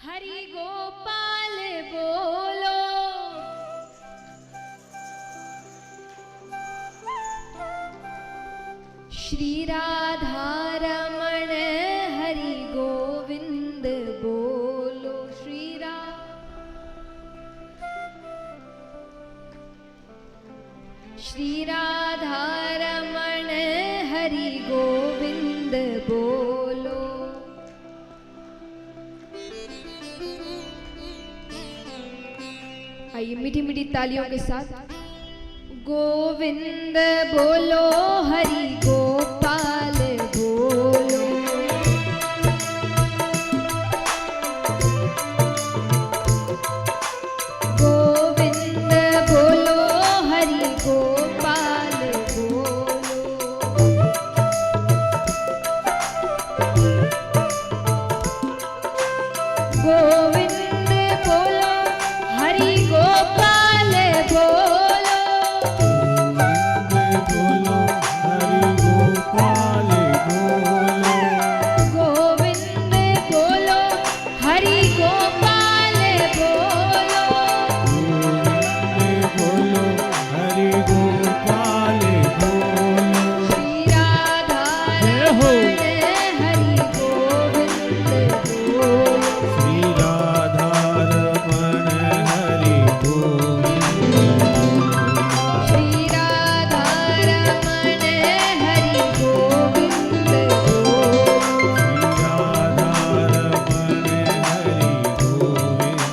हरि गोपाल बोलो। श्री राधा रमण हरि गोविंद बोलो। श्री राधा रमण हरि गोविंद बोलो। आइए मीठी मीठी तालियों के साथ गोविंद बोलो, हरि गोपाल बोलो। गोविंद बोलो, हरि गोपाल बोलो। गोविंद बोलो, हरि गोपाल बोलो। गोविंद बोलो, हरि गोपाल बोलो। श्री राधा रमण हरि गोविंद बोलो। श्री राधा रमण हरि गोविंद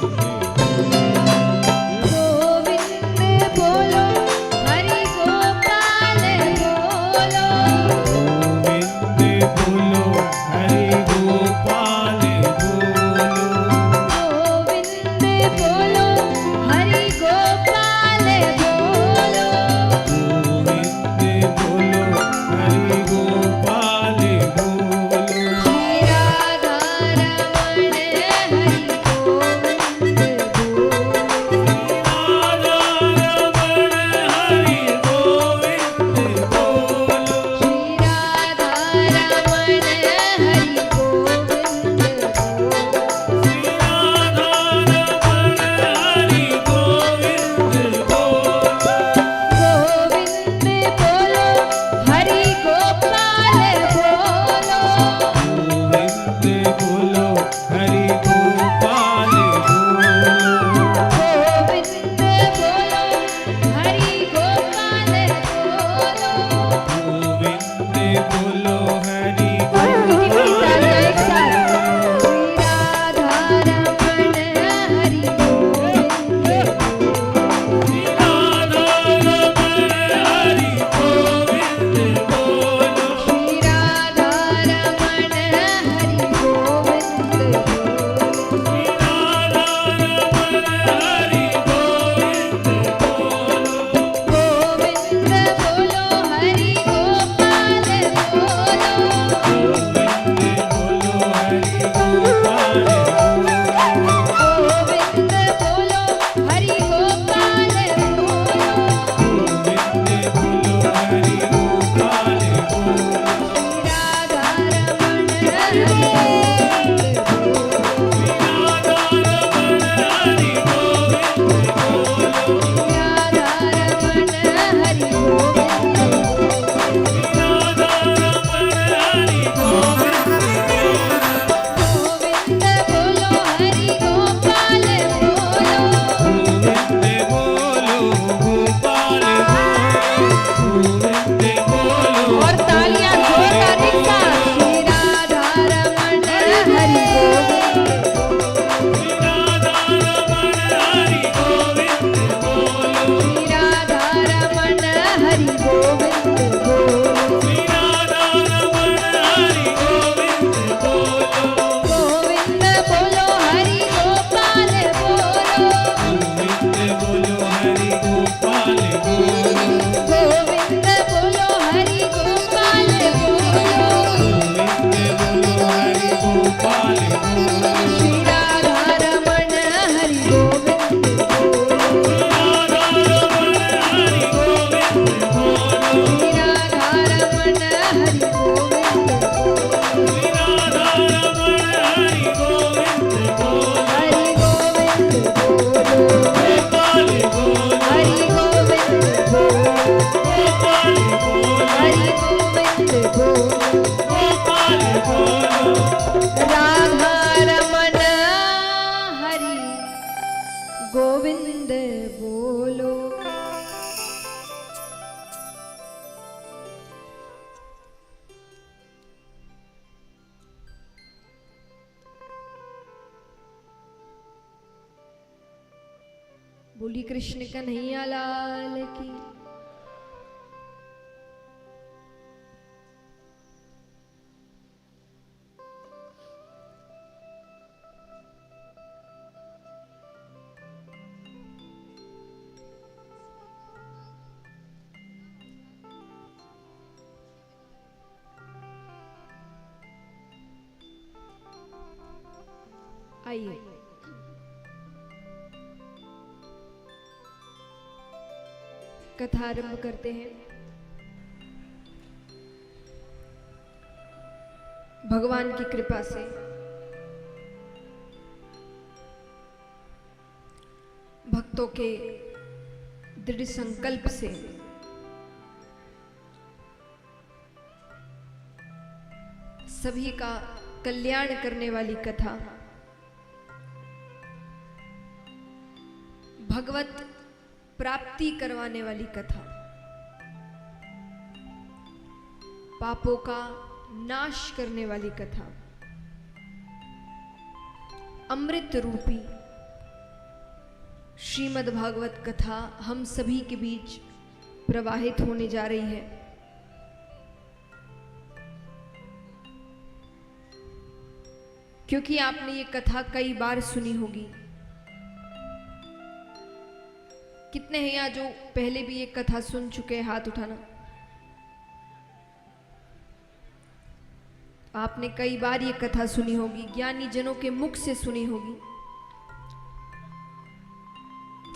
गोविंद बोलो, हरि गोपाल बोलो। गोविंद बोलो, हरि गोपाल बोलो। श्री राधा रमण हरि गोविंद बोलो। श्री राधा रमण हरि गोविंद गोविंद बोलो, हरि गोपाल बोलो। गोविंद बोलो, हरि गोपाल बोलो। मीठी तालियां एक साथ। श्री राधा रमण हरि गोविंद श्री राधा बोली कृष्ण कन्हैया लाल की। आइए कथा आरंभ करते हैं। भगवान की कृपा से भक्तों के दृढ़ संकल्प से सभी का कल्याण करने वाली कथा, भगवत प्राप्ति करवाने वाली कथा, पापों का नाश करने वाली कथा, अमृत रूपी श्रीमद् भागवत कथा हम सभी के बीच प्रवाहित होने जा रही है। क्योंकि आपने ये कथा कई बार सुनी होगी। कितने हैं यहाँ जो पहले भी ये कथा सुन चुके हैं? हाथ उठाना। आपने कई बार ये कथा सुनी होगी, ज्ञानी जनों के मुख से सुनी होगी।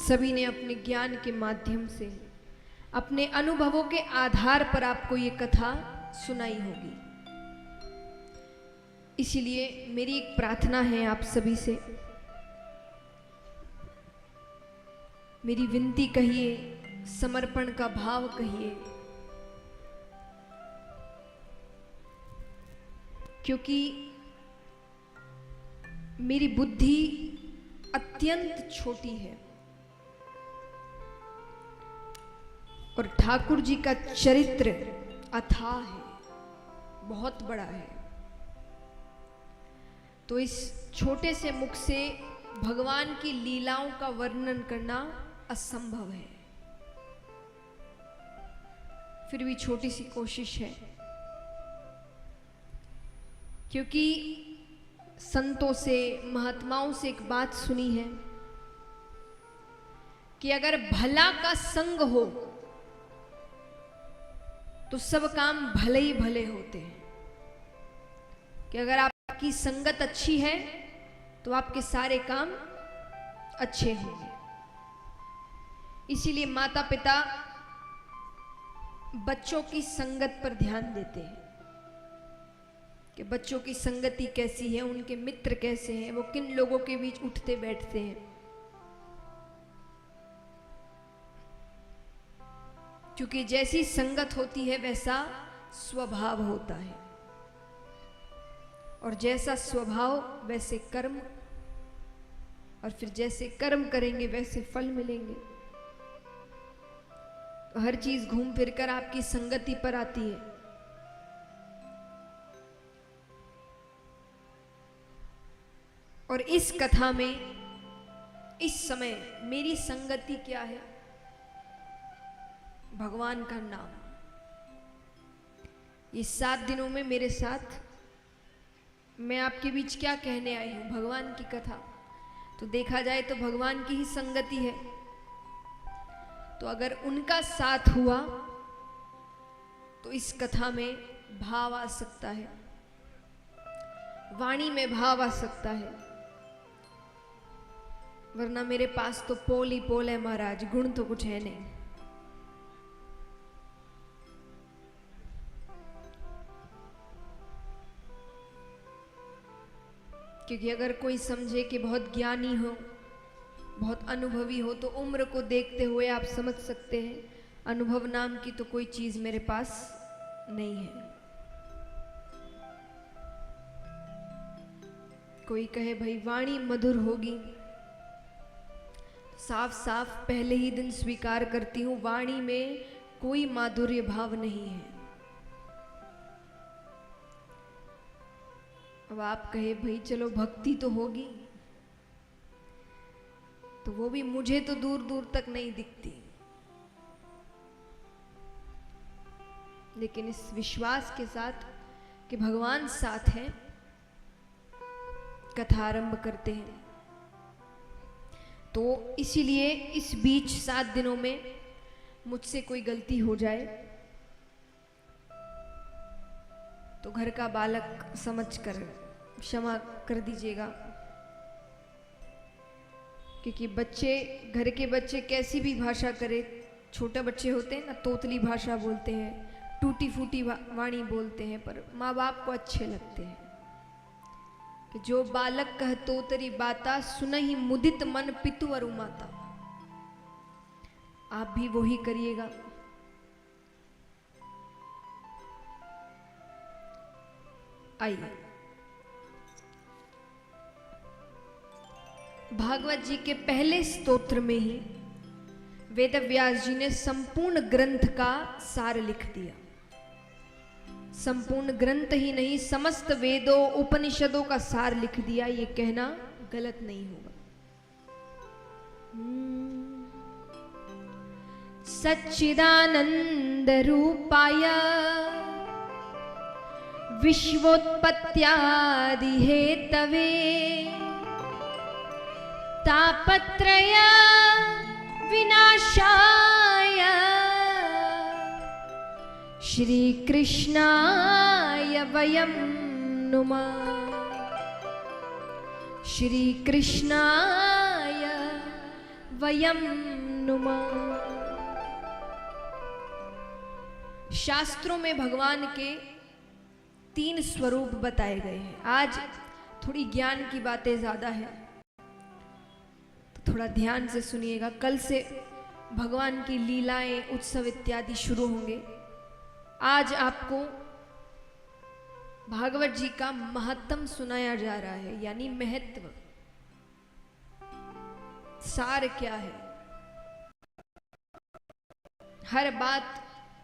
सभी ने अपने ज्ञान के माध्यम से, अपने अनुभवों के आधार पर आपको ये कथा सुनाई होगी। इसीलिए मेरी एक प्रार्थना है आप सभी से, मेरी विनती कहिए, समर्पण का भाव कहिए, क्योंकि मेरी बुद्धि अत्यंत छोटी है और ठाकुर जी का चरित्र अथाह है, बहुत बड़ा है। तो इस छोटे से मुख से भगवान की लीलाओं का वर्णन करना असंभव है। फिर भी छोटी सी कोशिश है, क्योंकि संतों से, महात्माओं से एक बात सुनी है कि अगर भला का संग हो तो सब काम भले ही भले होते हैं। कि अगर आपकी संगत अच्छी है तो आपके सारे काम अच्छे होंगे। इसीलिए माता पिता बच्चों की संगत पर ध्यान देते हैं कि बच्चों की संगति कैसी है, उनके मित्र कैसे हैं, वो किन लोगों के बीच उठते बैठते हैं। क्योंकि जैसी संगत होती है वैसा स्वभाव होता है, और जैसा स्वभाव वैसे कर्म, और फिर जैसे कर्म करेंगे वैसे फल मिलेंगे। तो हर चीज घूम फिर कर आपकी संगति पर आती है। और इस कथा में इस समय मेरी संगति क्या है? भगवान का नाम। ये 7 दिनों में मेरे साथ मैं आपके बीच क्या कहने आई हूं? भगवान की कथा। तो देखा जाए तो भगवान की ही संगति है। तो अगर उनका साथ हुआ तो इस कथा में भाव आ सकता है, वाणी में भाव आ सकता है, वरना मेरे पास तो पोल ही पोल है महाराज, गुण तो कुछ है नहीं। क्योंकि अगर कोई समझे कि बहुत ज्ञानी हो, बहुत अनुभवी हो, तो उम्र को देखते हुए आप समझ सकते हैं अनुभव नाम की तो कोई चीज मेरे पास नहीं है। कोई कहे भाई वाणी मधुर होगी, साफ साफ पहले ही दिन स्वीकार करती हूं, वाणी में कोई माधुर्य भाव नहीं है। अब आप कहे भाई चलो भक्ति तो होगी, तो वो भी मुझे तो दूर दूर तक नहीं दिखती, लेकिन इस विश्वास के साथ कि भगवान साथ हैं, कथा आरंभ करते हैं। तो इसीलिए इस बीच 7 दिनों में मुझसे कोई गलती हो जाए तो घर का बालक समझकर क्षमा कर दीजिएगा, क्योंकि बच्चे, घर के बच्चे कैसी भी भाषा करे, छोटे बच्चे होते हैं ना, तोतली भाषा बोलते हैं, टूटी फूटी वाणी बोलते हैं, पर माँ बाप को अच्छे लगते हैं। कि जो बालक कह तोतरी बाता, सुनहि मुदित मन पितु अरु माता। आप भी वही करिएगा। आइए, भागवत जी के पहले स्तोत्र में ही वेद व्यास जी ने संपूर्ण ग्रंथ का सार लिख दिया। संपूर्ण ग्रंथ ही नहीं, समस्त वेदों उपनिषदों का सार लिख दिया। ये कहना गलत नहीं होगा। सच्चिदानंद रूपाय विश्वोत्पत्त्यादि हेतवे तापत्रय विनाशाय श्री कृष्णाय वयं नुमः। श्री कृष्णाय वयं नुमः। शास्त्रों में भगवान के 3 स्वरूप बताए गए हैं। आज थोड़ी ज्ञान की बातें ज्यादा है, तो थोड़ा ध्यान से सुनिएगा। कल से भगवान की लीलाएं, उत्सव इत्यादि शुरू होंगे। आज आपको भागवत जी का महत्तम सुनाया जा रहा है, यानी महत्व, सार क्या है। हर बात,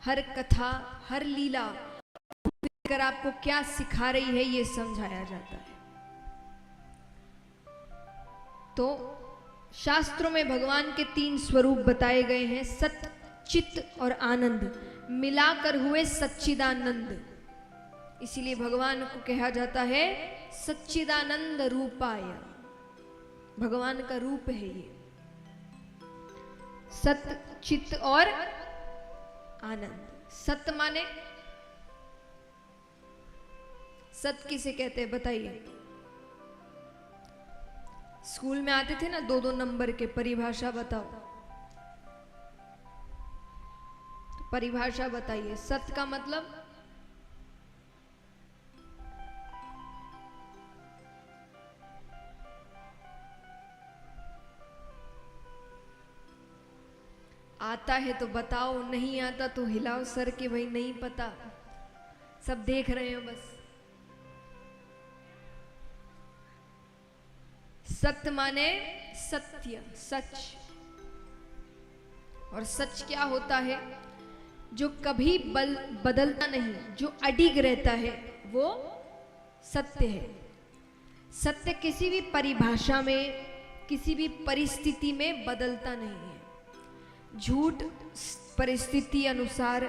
हर कथा, हर लीला कर आपको क्या सिखा रही है, ये समझाया जाता है। तो शास्त्रों में भगवान के 3 स्वरूप बताए गए हैं। सत, चित और आनंद मिलाकर हुए सच्चिदानंद। इसीलिए भगवान को कहा जाता है सच्चिदानंद रूपाय। भगवान का रूप है ये, सत, चित और आनंद। सत माने, सत किसे कहते हैं बताइए? स्कूल में आते थे ना 2-2 नंबर के, परिभाषा बताओ। तो परिभाषा बताइए। सत का मतलब आता है तो बताओ, नहीं आता तो हिलाओ सर के, भाई नहीं पता, सब देख रहे हो बस। सत्य माने सत्य, सच। और सच क्या होता है? जो कभी बदलता नहीं, जो अडिग रहता है, वो सत्य है। सत्य किसी भी परिभाषा में, किसी भी परिस्थिति में बदलता नहीं है। झूठ परिस्थिति अनुसार,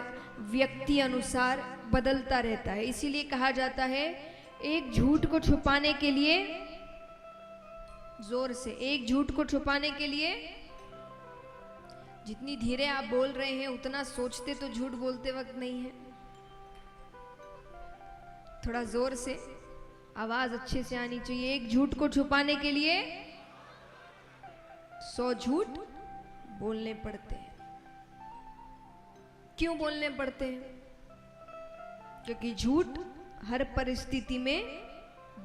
व्यक्ति अनुसार बदलता रहता है। इसीलिए कहा जाता है एक झूठ को छुपाने के लिए, जोर से, एक झूठ को छुपाने के लिए जितनी धीरे आप बोल रहे हैं उतना सोचते तो झूठ बोलते वक्त नहीं है। थोड़ा जोर से, आवाज अच्छे से आनी चाहिए। एक झूठ को छुपाने के लिए 100 झूठ बोलने पड़ते हैं। क्यों बोलने पड़ते हैं? क्योंकि झूठ हर परिस्थिति में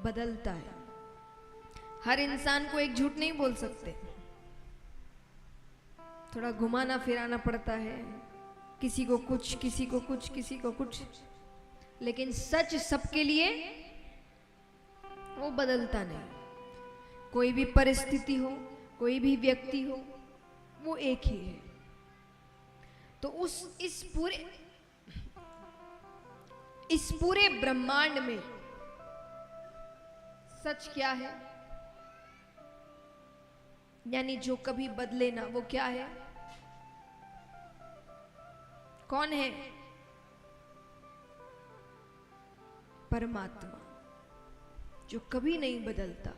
बदलता है। हर इंसान को एक झूठ नहीं बोल सकते, थोड़ा घुमाना फिराना पड़ता है, किसी को कुछ, किसी को कुछ, किसी को कुछ। लेकिन सच सबके लिए वो बदलता नहीं। कोई भी परिस्थिति हो, कोई भी व्यक्ति हो, वो एक ही है। तो इस पूरे ब्रह्मांड में सच क्या है? यानी जो कभी बदले ना, वो क्या है? कौन है? परमात्मा, जो कभी नहीं बदलता।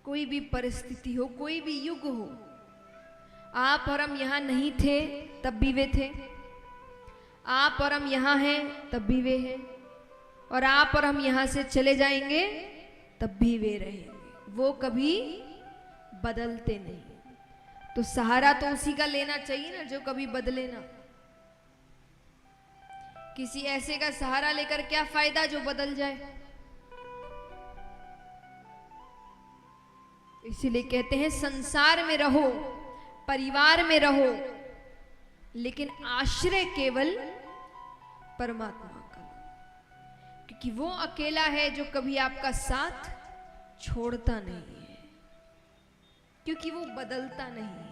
कोई भी परिस्थिति हो, कोई भी युग हो, आप और हम यहां नहीं थे तब भी वे थे, आप और हम यहां हैं तब भी वे हैं, और आप और हम यहां से चले जाएंगे तब भी वे रहेंगे। वो कभी बदलते नहीं। तो सहारा तो उसी का लेना चाहिए ना जो कभी बदले ना। किसी ऐसे का सहारा लेकर क्या फायदा जो बदल जाए। इसीलिए कहते हैं संसार में रहो, परिवार में रहो, लेकिन आश्रय केवल परमात्मा का, क्योंकि वो अकेला है जो कभी आपका साथ छोड़ता नहीं है, क्योंकि वो बदलता नहीं है।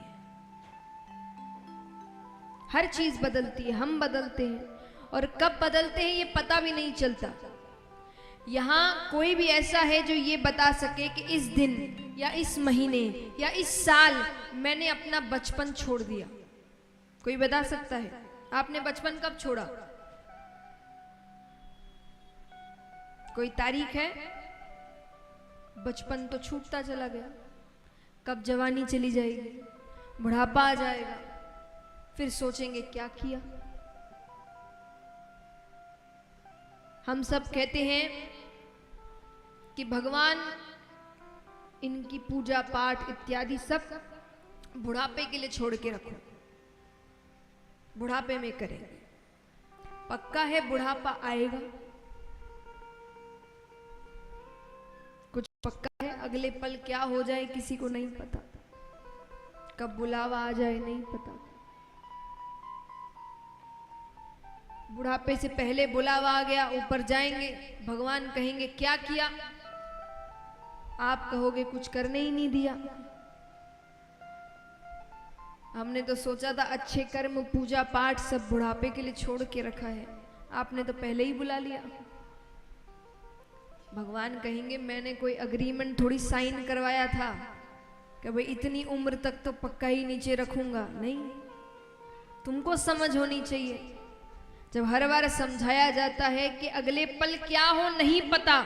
हर चीज बदलती है, हम बदलते हैं, और कब बदलते हैं ये पता भी नहीं चलता। यहां कोई भी ऐसा है जो ये बता सके कि इस दिन या इस महीने या इस साल मैंने अपना बचपन छोड़ दिया? कोई बता सकता है? आपने बचपन कब छोड़ा? कोई तारीख है? बचपन तो छूटता चला गया। कब जवानी चली जाएगी, बुढ़ापा आ जाएगा, फिर सोचेंगे क्या किया। हम सब कहते हैं कि भगवान इनकी पूजा पाठ इत्यादि सब बुढ़ापे के लिए छोड़ के रखो, बुढ़ापे में करेंगे। पक्का है बुढ़ापा आएगा, कुछ पक्का है। अगले पल क्या हो जाए किसी को नहीं पता, कब बुलावा आ जाए नहीं पता। बुढ़ापे से पहले बुलावा आ गया, ऊपर जाएंगे, भगवान कहेंगे क्या किया? आप कहोगे कुछ करने ही नहीं दिया। हमने तो सोचा था अच्छे कर्म पूजा पाठ सब बुढ़ापे के लिए छोड़ के रखा है, आपने तो पहले ही बुला लिया। भगवान कहेंगे मैंने कोई अग्रीमेंट थोड़ी साइन करवाया था कि भाई इतनी उम्र तक तो पक्का ही नीचे रखूंगा। नहीं, तुमको समझ होनी चाहिए। जब हर बार समझाया जाता है कि अगले पल क्या हो नहीं पता,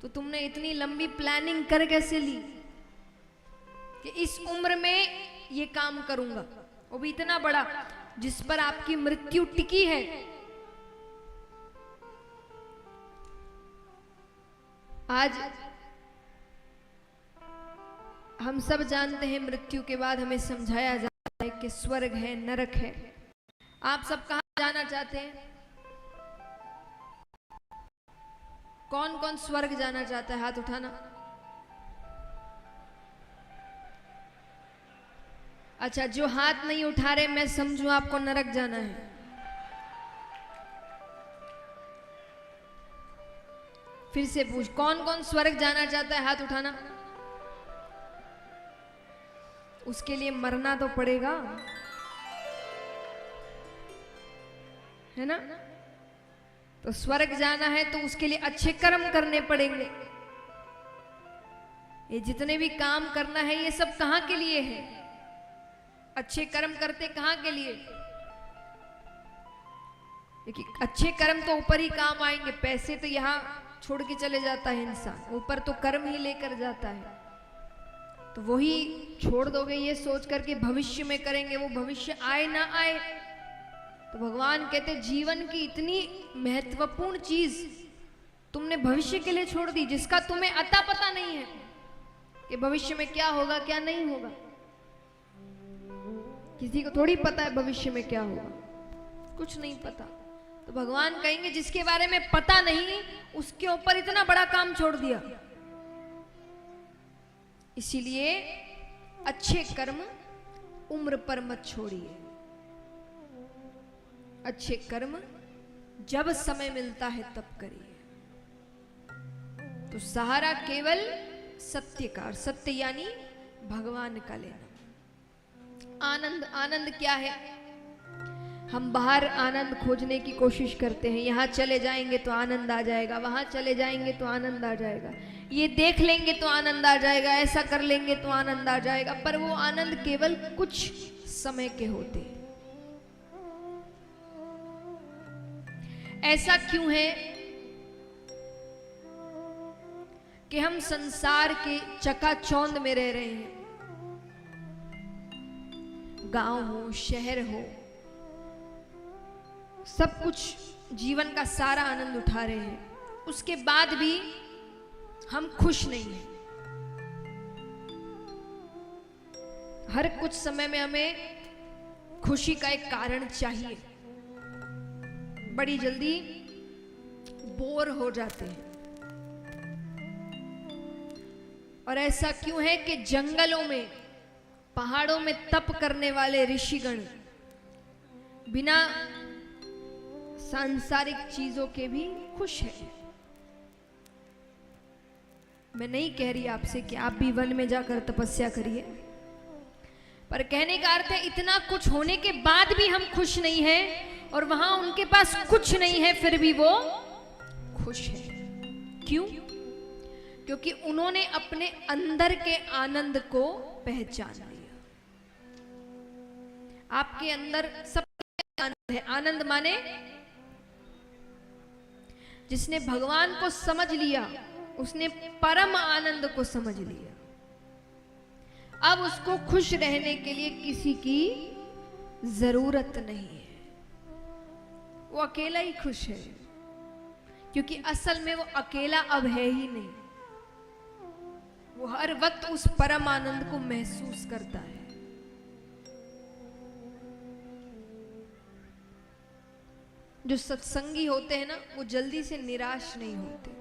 तो तुमने इतनी लंबी प्लानिंग कर कैसे ली कि इस उम्र में ये काम करूंगा, वो भी इतना बड़ा जिस पर आपकी मृत्यु टिकी है। आज हम सब जानते हैं मृत्यु के बाद हमें समझाया जाता है कि स्वर्ग है, नरक है। आप सब कहां जाना चाहते हैं? कौन कौन स्वर्ग जाना चाहता है? हाथ उठाना। अच्छा, जो हाथ नहीं उठा रहे मैं समझू आपको नरक जाना है। फिर से पूछ, कौन कौन स्वर्ग जाना चाहता है? हाथ उठाना। उसके लिए मरना तो पड़ेगा, है ना? तो स्वर्ग जाना है तो उसके लिए अच्छे कर्म करने पड़ेंगे। ये जितने भी काम करना है ये सब कहां के लिए है? अच्छे कर्म करते कहां के लिए? देखिए, अच्छे कर्म तो ऊपर ही काम आएंगे, पैसे तो यहां छोड़ के चले जाता है इंसान, ऊपर तो कर्म ही लेकर जाता है। तो वही छोड़ दोगे ये सोच करके भविष्य में करेंगे, वो भविष्य आए ना आए। तो भगवान कहते जीवन की इतनी महत्वपूर्ण चीज तुमने भविष्य के लिए छोड़ दी, जिसका तुम्हें अता पता नहीं है कि भविष्य में क्या होगा क्या नहीं होगा। किसी को थोड़ी पता है भविष्य में क्या होगा, कुछ नहीं पता। तो भगवान कहेंगे जिसके बारे में पता नहीं उसके ऊपर इतना बड़ा काम छोड़ दिया। इसीलिए अच्छे कर्म उम्र पर मत छोड़िए। अच्छे कर्म जब समय मिलता है तब करिए। तो सहारा केवल सत्य का, और सत्य यानी भगवान का लेना। आनंद, आनंद क्या है? हम बाहर आनंद खोजने की कोशिश करते हैं, यहाँ चले जाएंगे तो आनंद आ जाएगा, वहाँ चले जाएंगे तो आनंद आ जाएगा, ये देख लेंगे तो आनंद आ जाएगा, ऐसा कर लेंगे तो आनंद आ जाएगा। पर वो आनंद केवल कुछ समय के होते हैं। ऐसा क्यों है कि हम संसार के चकाचौंध में रह रहे हैं, गांव हो शहर हो, सब कुछ जीवन का सारा आनंद उठा रहे हैं, उसके बाद भी हम खुश नहीं हैं। हर कुछ समय में हमें खुशी का एक कारण चाहिए, बड़ी जल्दी बोर हो जाते हैं। और ऐसा क्यों है कि जंगलों में पहाड़ों में तप करने वाले ऋषिगण बिना सांसारिक चीजों के भी खुश हैं। मैं नहीं कह रही आपसे कि आप भी वन में जाकर तपस्या करिए, पर कहने का अर्थ है इतना कुछ होने के बाद भी हम खुश नहीं हैं, और वहां उनके पास कुछ नहीं है फिर भी वो खुश है। क्यों? क्योंकि उन्होंने अपने अंदर के आनंद को पहचान लिया। आपके अंदर सब आनंद है। आनंद माने जिसने भगवान को समझ लिया, उसने परम आनंद को समझ लिया। अब उसको खुश रहने के लिए किसी की जरूरत नहीं है, वो अकेला ही खुश है, क्योंकि असल में वो अकेला अब है ही नहीं। वो हर वक्त उस परम आनंद को महसूस करता है। जो सत्संगी होते हैं ना, वो जल्दी से निराश नहीं होते।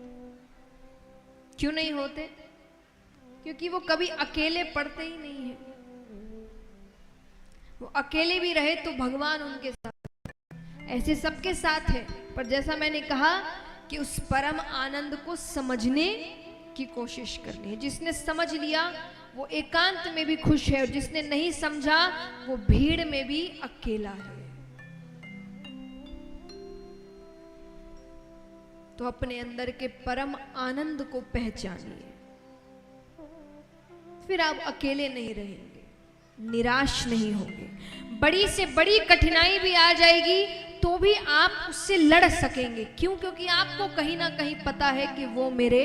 क्यों नहीं होते? क्योंकि वो कभी अकेले पड़ते ही नहीं है। वो अकेले भी रहे तो भगवान उनके साथ, ऐसे सबके साथ है। पर जैसा मैंने कहा कि उस परम आनंद को समझने की कोशिश करनी है। जिसने समझ लिया वो एकांत में भी खुश है, और जिसने नहीं समझा वो भीड़ में भी अकेला है। तो अपने अंदर के परम आनंद को पहचानिए, फिर आप अकेले नहीं रहेंगे, निराश नहीं होंगे। बड़ी से बड़ी कठिनाई भी आ जाएगी तो भी आप उससे लड़ सकेंगे। क्यों? क्योंकि आपको कहीं ना कहीं पता है कि वो मेरे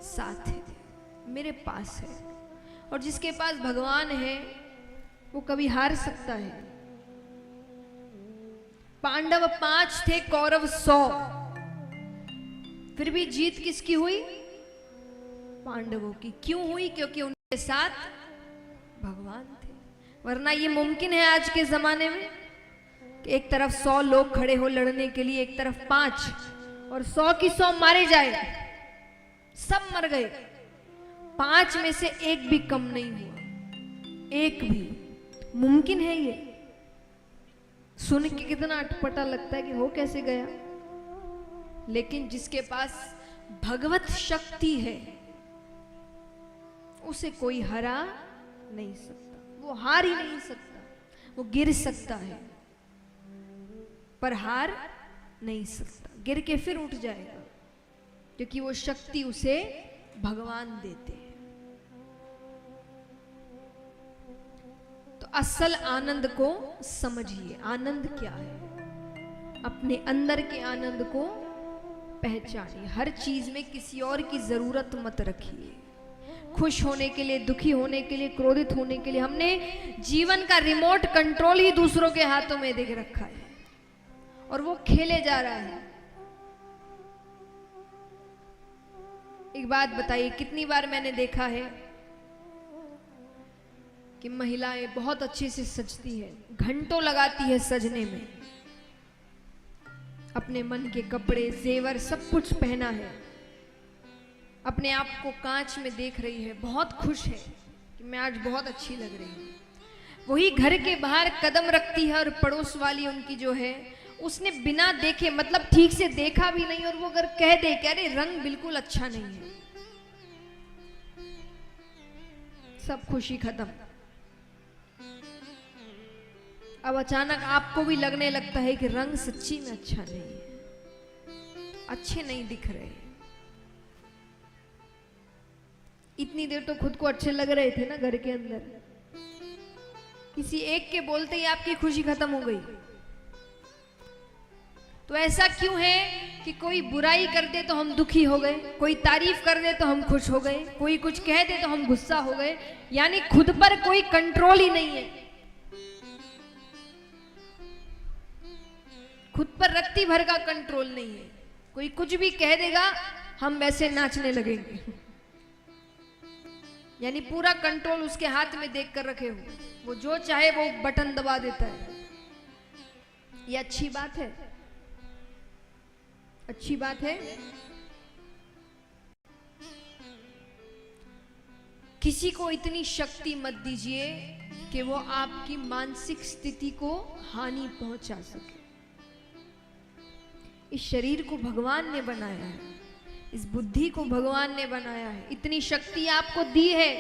साथ है, मेरे पास है। और जिसके पास भगवान है वो कभी हार सकता है? पांडव 5 थे, कौरव 100, फिर भी जीत किसकी हुई? पांडवों की। क्यों हुई? क्योंकि उनके साथ भगवान थे। वरना ये मुमकिन है आज के जमाने में कि एक तरफ 100 लोग खड़े हो लड़ने के लिए, एक तरफ 5, और 100 की 100 मारे जाए, सब मर गए, 5 में से एक भी कम नहीं हुआ। एक भी मुमकिन है? ये सुन के कितना अटपटा लगता है कि हो कैसे गया। लेकिन जिसके पास भगवत शक्ति है उसे कोई हरा नहीं सकता। वो हार ही नहीं सकता। वो गिर सकता है पर हार नहीं सकता। गिर के फिर उठ जाएगा, क्योंकि वो शक्ति उसे भगवान देते हैं। तो असल आनंद को समझिए। आनंद क्या है? अपने अंदर के आनंद को पहचानिए। हर चीज में किसी और की जरूरत मत रखिए। खुश होने के लिए, दुखी होने के लिए, क्रोधित होने के लिए हमने जीवन का रिमोट कंट्रोल ही दूसरों के हाथों में देख रखा है, और वो खेले जा रहा है। एक बात बताइए, कितनी बार मैंने देखा है कि महिलाएं बहुत अच्छे से सजती है, घंटों लगाती है सजने में, अपने मन के कपड़े जेवर सब कुछ पहना है, अपने आप को कांच में देख रही है, बहुत खुश है कि मैं आज बहुत अच्छी लग रही हूँ। वही घर के बाहर कदम रखती है और पड़ोस वाली उनकी जो है, उसने बिना देखे, मतलब ठीक से देखा भी नहीं, और वो अगर कह दे कि अरे रंग बिल्कुल अच्छा नहीं है, सब खुशी खत्म। अब अचानक आपको भी लगने लगता है कि रंग सच्ची में अच्छा नहीं है, अच्छे नहीं दिख रहे। इतनी देर तो खुद को अच्छे लग रहे थे ना घर के अंदर, किसी एक के बोलते ही आपकी खुशी खत्म हो गई। तो ऐसा क्यों है कि कोई बुराई कर दे तो हम दुखी हो गए, कोई तारीफ कर दे तो हम खुश हो गए, कोई कुछ कह दे तो हम गुस्सा हो गए, यानी खुद पर कोई कंट्रोल ही नहीं है। खुद पर रत्ती भर का कंट्रोल नहीं है। कोई कुछ भी कह देगा हम वैसे नाचने लगेंगे, यानी पूरा कंट्रोल उसके हाथ में देख कर रखे हो, वो जो चाहे वो बटन दबा देता है। ये अच्छी बात है? अच्छी बात है? किसी को इतनी शक्ति मत दीजिए कि वो आपकी मानसिक स्थिति को हानि पहुंचा सके। इस शरीर को भगवान ने बनाया है, इस बुद्धि को भगवान ने बनाया है, इतनी शक्ति आपको दी है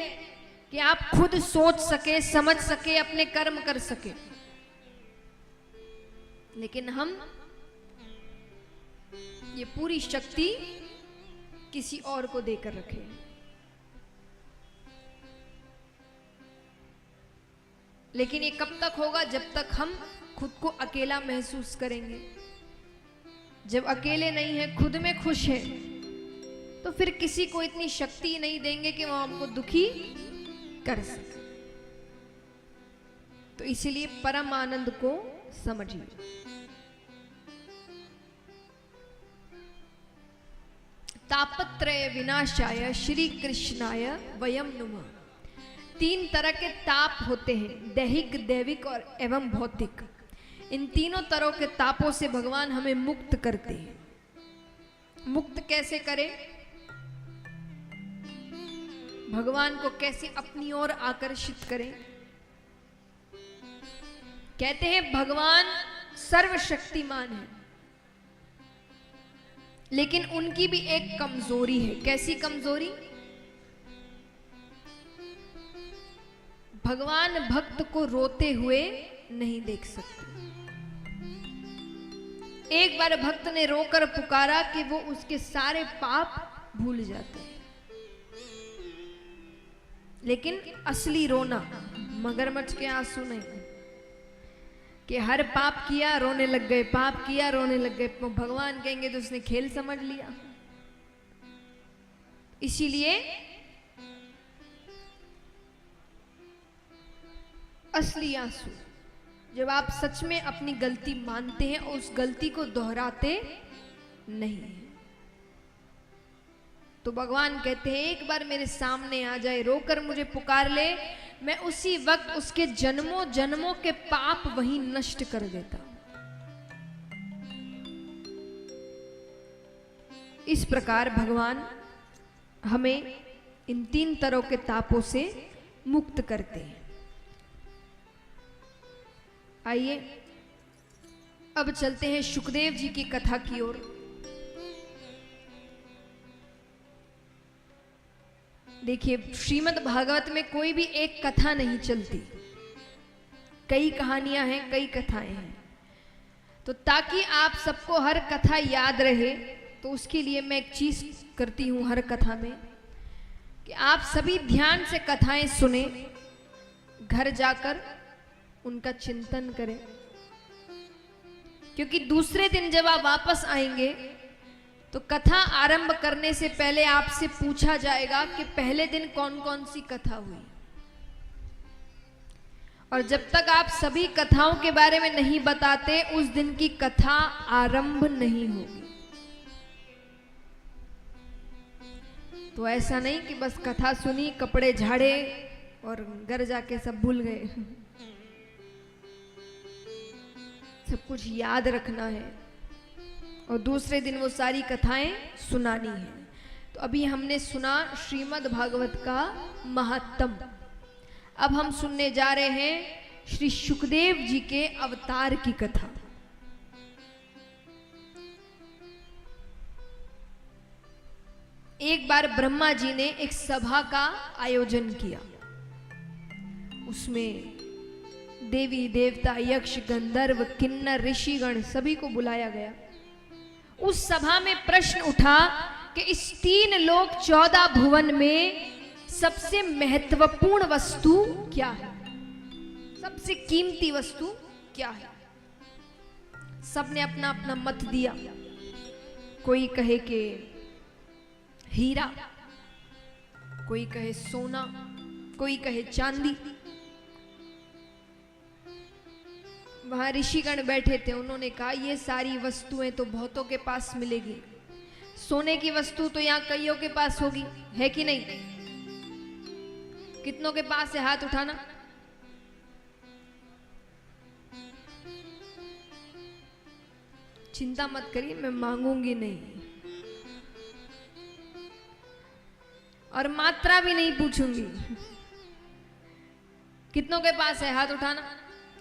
कि आप खुद सोच सके, समझ सके, अपने कर्म कर सके। लेकिन हम ये पूरी शक्ति किसी और को देकर रखे। लेकिन ये कब तक होगा? जब तक हम खुद को अकेला महसूस करेंगे। जब अकेले नहीं है, खुद में खुश है, तो फिर किसी को इतनी शक्ति नहीं देंगे कि वो हमको दुखी कर सके। तो इसीलिए परम आनंद को समझिए। तापत्रय विनाशाय श्री कृष्णाय वयम नुमः। 3 तरह के ताप होते हैं, दैहिक, दैविक और एवं भौतिक। इन तीनों तरह के तापों से भगवान हमें मुक्त करते हैं। मुक्त कैसे करें? भगवान को कैसे अपनी ओर आकर्षित करें? कहते हैं भगवान सर्वशक्तिमान है, लेकिन उनकी भी एक कमजोरी है। कैसी कमजोरी? भगवान भक्त को रोते हुए नहीं देख सकते। एक बार भक्त ने रोकर पुकारा कि वो उसके सारे पाप भूल जाते हैं। लेकिन असली रोना मगरमच्छ के आंसू नहीं, कि हर पाप किया रोने लग गए, पाप किया रोने लग गए। भगवान कहेंगे तो उसने खेल समझ लिया। इसीलिए असली आंसू जब आप सच में अपनी गलती मानते हैं और उस गलती को दोहराते नहीं, तो भगवान कहते हैं एक बार मेरे सामने आ जाए, रोकर मुझे पुकार ले, मैं उसी वक्त उसके जन्मों जन्मों के पाप वहीं नष्ट कर देता। इस प्रकार भगवान हमें इन 3 तरह के तापों से मुक्त करते हैं। आइए अब चलते हैं शुकदेव जी की कथा की ओर। देखिए, श्रीमद् भागवत में कोई भी एक कथा नहीं चलती, कई कहानियां हैं, कई कथाएं हैं। तो ताकि आप सबको हर कथा याद रहे, तो उसके लिए मैं एक चीज करती हूं हर कथा में, कि आप सभी ध्यान से कथाएं सुने, घर जाकर उनका चिंतन करें, क्योंकि दूसरे दिन जब आप वापस आएंगे तो कथा आरंभ करने से पहले आपसे पूछा जाएगा कि पहले दिन कौन कौन सी कथा हुई। और जब तक आप सभी कथाओं के बारे में नहीं बताते, उस दिन की कथा आरंभ नहीं होगी। तो ऐसा नहीं कि बस कथा सुनी, कपड़े झाड़े और घर जाके सब भूल गए। सब कुछ याद रखना है और दूसरे दिन वो सारी कथाएं सुनानी है। तो अभी हमने सुना श्रीमद् भागवत का महात्म। अब हम सुनने जा रहे हैं श्री शुकदेव जी के अवतार की कथा। एक बार ब्रह्मा जी ने एक सभा का आयोजन किया। उसमें देवी देवता यक्ष गंधर्व किन्नर ऋषिगण सभी को बुलाया गया। उस सभा में प्रश्न उठा कि इस 3 लोक 14 भुवन में सबसे महत्वपूर्ण वस्तु क्या है, सबसे कीमती वस्तु क्या है। सबने अपना अपना मत दिया। कोई कहे कि हीरा, कोई कहे सोना, कोई कहे चांदी। वहां ऋषिगण बैठे थे, उन्होंने कहा ये सारी वस्तुएं तो बहुतों के पास मिलेगी, सोने की वस्तु तो यहां कईयों के पास होगी, है कि नहीं? कितनों के पास है, हाथ उठाना। चिंता मत करिए, मैं मांगूंगी नहीं और मात्रा भी नहीं पूछूंगी। कितनों के पास है, हाथ उठाना।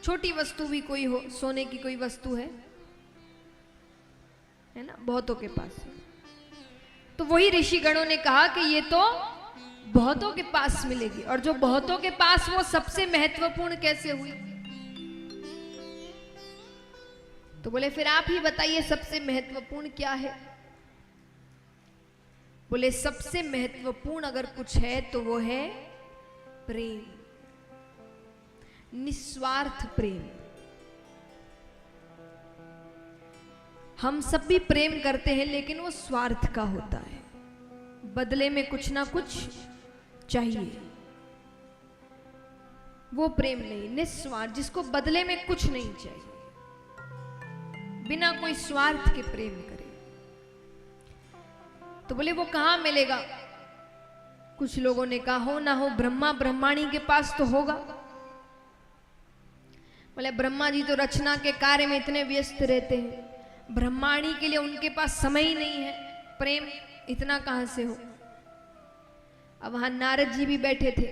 छोटी वस्तु भी कोई हो, सोने की कोई वस्तु है ना? बहुतों के पास है। तो वही ऋषिगणों ने कहा कि ये तो बहुतों के पास मिलेगी, और जो बहुतों के पास वो सबसे महत्वपूर्ण कैसे हुई? तो बोले फिर आप ही बताइए सबसे महत्वपूर्ण क्या है। बोले सबसे महत्वपूर्ण अगर कुछ है तो वो है प्रेम, निस्वार्थ प्रेम। हम सब भी प्रेम करते हैं, लेकिन वो स्वार्थ का होता है, बदले में कुछ ना कुछ चाहिए। वो प्रेम नहीं, निस्वार्थ, जिसको बदले में कुछ नहीं चाहिए, बिना कोई स्वार्थ के प्रेम करे। तो बोले वो कहां मिलेगा? कुछ लोगों ने कहा हो ना हो ब्रह्मा ब्रह्माणी के पास तो होगा। बोले ब्रह्मा जी तो रचना के कार्य में इतने व्यस्त रहते हैं, ब्रह्माणी के लिए उनके पास समय ही नहीं है, प्रेम इतना कहां से हो। अब वहां नारद जी भी बैठे थे।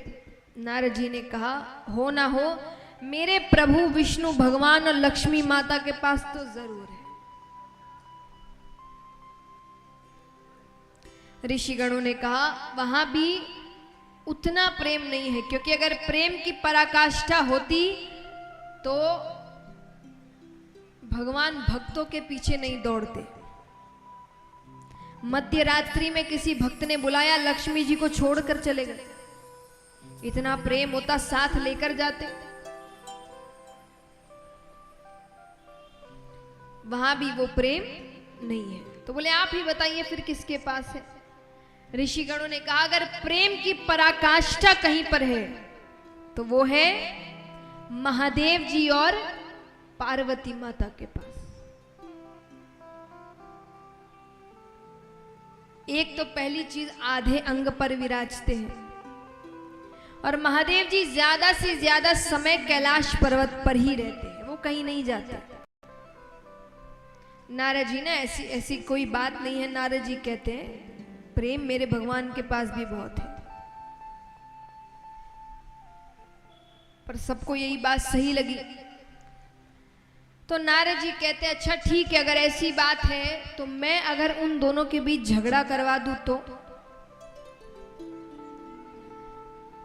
नारद जी ने कहा हो ना हो मेरे प्रभु विष्णु भगवान और लक्ष्मी माता के पास तो जरूर है। ऋषिगणों ने कहा वहां भी उतना प्रेम नहीं है, क्योंकि अगर प्रेम की पराकाष्ठा होती तो भगवान भक्तों के पीछे नहीं दौड़ते। मध्य रात्रि में किसी भक्त ने बुलाया, लक्ष्मी जी को छोड़कर चले गए। इतना प्रेम होता साथ लेकर जाते। वहां भी वो प्रेम नहीं है। तो बोले आप ही बताइए फिर किसके पास है। ऋषिगणों ने कहा अगर प्रेम की पराकाष्ठा कहीं पर है तो वो है महादेव जी और पार्वती माता के पास। एक तो पहली चीज आधे अंग पर विराजते हैं, और महादेव जी ज्यादा से ज्यादा समय कैलाश पर्वत पर ही रहते हैं, वो कहीं नहीं जाते। नारद जी ने ऐसी कोई बात नहीं है। नारद जी कहते हैं प्रेम मेरे भगवान के पास भी बहुत है। पर सबको यही बात सही लगी। तो नारद जी कहते हैं अच्छा ठीक है, अगर ऐसी बात है तो मैं अगर उन दोनों के बीच झगड़ा करवा दूं तो।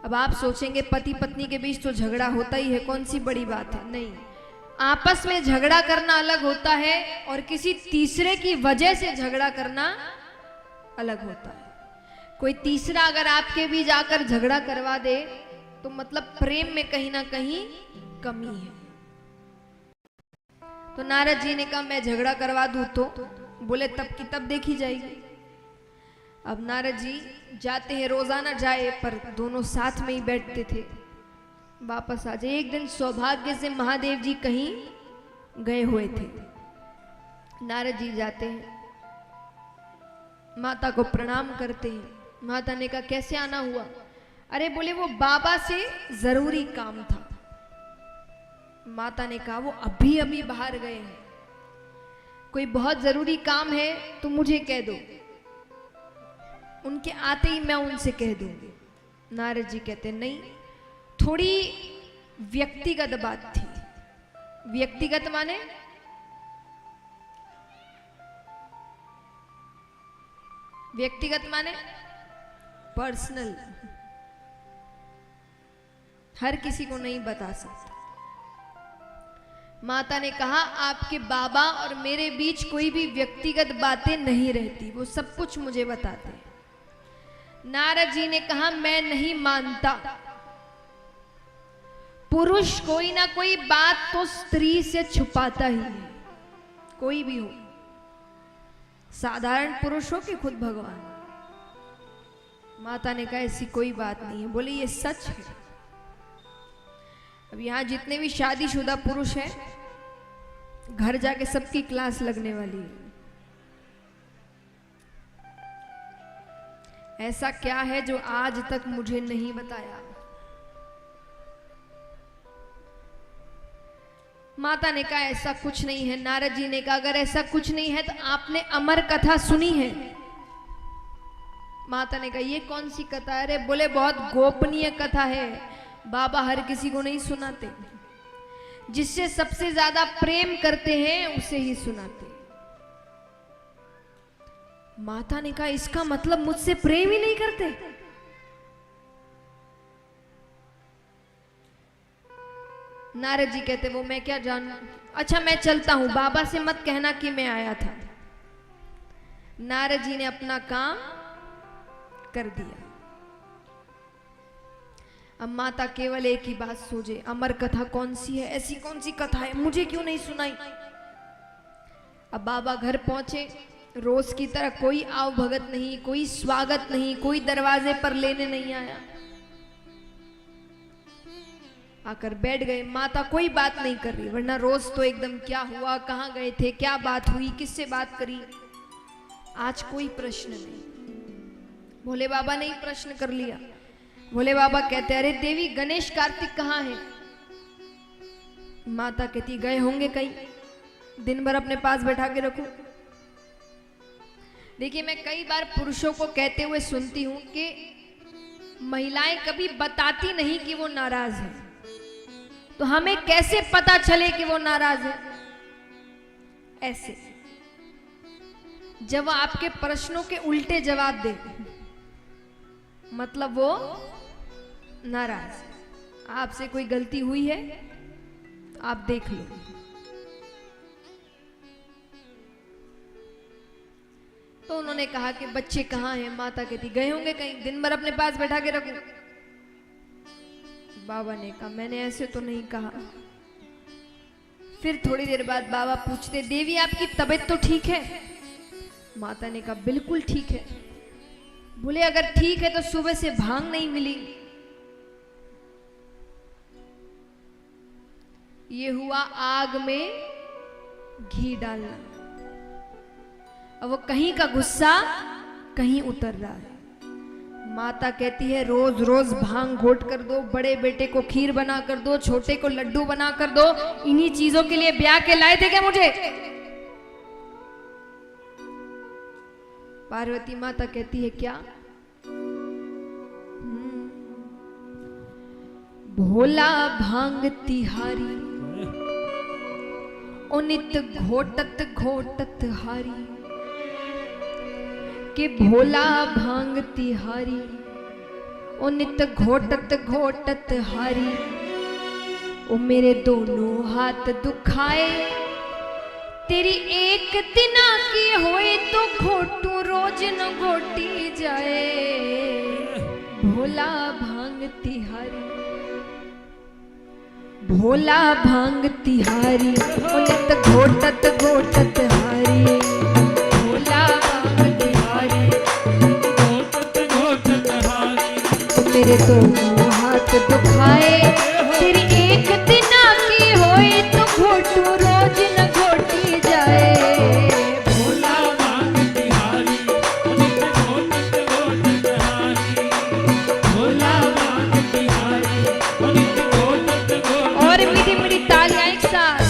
अब आप सोचेंगे पति पत्नी के बीच तो झगड़ा होता ही है, कौन सी बड़ी बात है। नहीं, आपस में झगड़ा करना अलग होता है और किसी तीसरे की वजह से झगड़ा करना अलग होता है। कोई तीसरा अगर आपके बीच आकर झगड़ा करवा दे तो मतलब प्रेम में कहीं ना कहीं कमी है। तो नारद जी ने कहा मैं झगड़ा करवा दूं तो। बोले तब की तब देखी जाएगी। अब नारद जी जाते हैं, रोजाना जाए पर दोनों साथ में ही बैठते थे, वापस आ जाए। एक दिन सौभाग्य से महादेव जी कहीं गए हुए थे। नारद जी जाते हैं, माता को प्रणाम करते हैं। माता ने कहा कैसे आना हुआ? अरे बोले वो बाबा से जरूरी काम था। माता ने कहा वो अभी अभी बाहर गए हैं, कोई बहुत जरूरी काम है तो मुझे कह दो, उनके आते ही मैं उनसे कह दूंगी। नारद जी कहते नहीं, थोड़ी व्यक्तिगत बात थी। व्यक्तिगत माने व्यक्तिगत माने पर्सनल, हर किसी को नहीं बता सकता। माता ने कहा आपके बाबा और मेरे बीच कोई भी व्यक्तिगत बातें नहीं रहती, वो सब कुछ मुझे बताते हैं। नारद जी ने कहा मैं नहीं मानता, पुरुष कोई ना कोई बात तो स्त्री से छुपाता ही है, कोई भी हो, साधारण पुरुष हो कि खुद भगवान। माता ने कहा ऐसी कोई बात नहीं है। बोले ये सच है। अब यहां जितने भी शादीशुदा पुरुष हैं, घर जाके सबकी क्लास लगने वाली है। ऐसा क्या है जो आज तक मुझे नहीं बताया? माता ने कहा ऐसा कुछ नहीं है। नारद जी ने कहा अगर ऐसा कुछ नहीं है तो आपने अमर कथा सुनी है? माता ने कहा ये कौन सी कथा है? अरे बोले बहुत गोपनीय कथा है, बाबा हर किसी को नहीं सुनाते, जिससे सबसे ज्यादा प्रेम करते हैं उसे ही सुनाते। माता ने कहा इसका मतलब मुझसे प्रेम ही नहीं करते? नारद जी कहते वो मैं क्या जानूं, अच्छा मैं चलता हूं, बाबा से मत कहना कि मैं आया था। नारद जी ने अपना काम कर दिया। अब माता केवल एक ही बात सोचे, अमर कथा कौन सी है, ऐसी कौन सी कथा है, मुझे क्यों नहीं सुनाई। अब बाबा घर पहुंचे, रोज की तरह कोई आव भगत नहीं, कोई स्वागत नहीं, कोई दरवाजे पर लेने नहीं आया। आकर बैठ गए। माता कोई बात नहीं कर रही, वरना रोज तो एकदम क्या हुआ, कहाँ गए थे, क्या बात हुई, किससे बात करी। आज कोई प्रश्न नहीं। भोले बाबा ने ही प्रश्न कर लिया। भोले बाबा कहते अरे देवी गणेश कार्तिक कहाँ है? माता कहती गए होंगे कहीं, दिन भर अपने पास बैठा के रखो। देखिए मैं कई बार पुरुषों को कहते हुए सुनती हूं कि महिलाएं कभी बताती नहीं कि वो नाराज है, तो हमें कैसे पता चले कि वो नाराज है? ऐसे जब वो आपके प्रश्नों के उल्टे जवाब दे, मतलब वो नाराज है। आपसे कोई गलती हुई है तो आप देख लो। तो उन्होंने कहा कि बच्चे कहाँ हैं? माता कहती गए होंगे कहीं, दिन भर अपने पास बैठा के रखो। बाबा ने कहा मैंने ऐसे तो नहीं कहा। फिर थोड़ी देर बाद बाबा पूछते देवी आपकी तबीयत तो ठीक है? माता ने कहा बिल्कुल ठीक है। बोले अगर ठीक है तो सुबह से भांग नहीं मिली। ये हुआ आग में घी डालना। अब वो कहीं का गुस्सा कहीं उतर रहा है। माता कहती है रोज रोज भांग घोट कर दो, बड़े बेटे को खीर बना कर दो, छोटे को लड्डू बना कर दो, इन्हीं चीजों के लिए ब्याह के लाए थे क्या मुझे? पार्वती माता कहती है क्या? भोला भांग तिहारी ओ नित घोटत घोटत हारी, कि भोला भांग तिहारी ओ नित घोटत घोटत हारी। ओ मेरे दोनों हाथ दुखाए, तेरी एक दिना की होए तो घोटू रोज न घोटी जाए। भोला भांग तिहारी, भोला भांग तिहारी ओ नित घोटत घोटत हारी। भोला भांग तिहारी घोटत घोटत हारी, ओ मेरे दोनों हाथ दुखाए, तेरी एक दिना की होए तो घोटू रोज न घोटी जाए। भोला भांग तिहारी ओ नित घोटत घोटत हारी। भोला भांग तिहारी ओ नित घोटत घोटत। और मीठी मीठी तालियां एक साथ।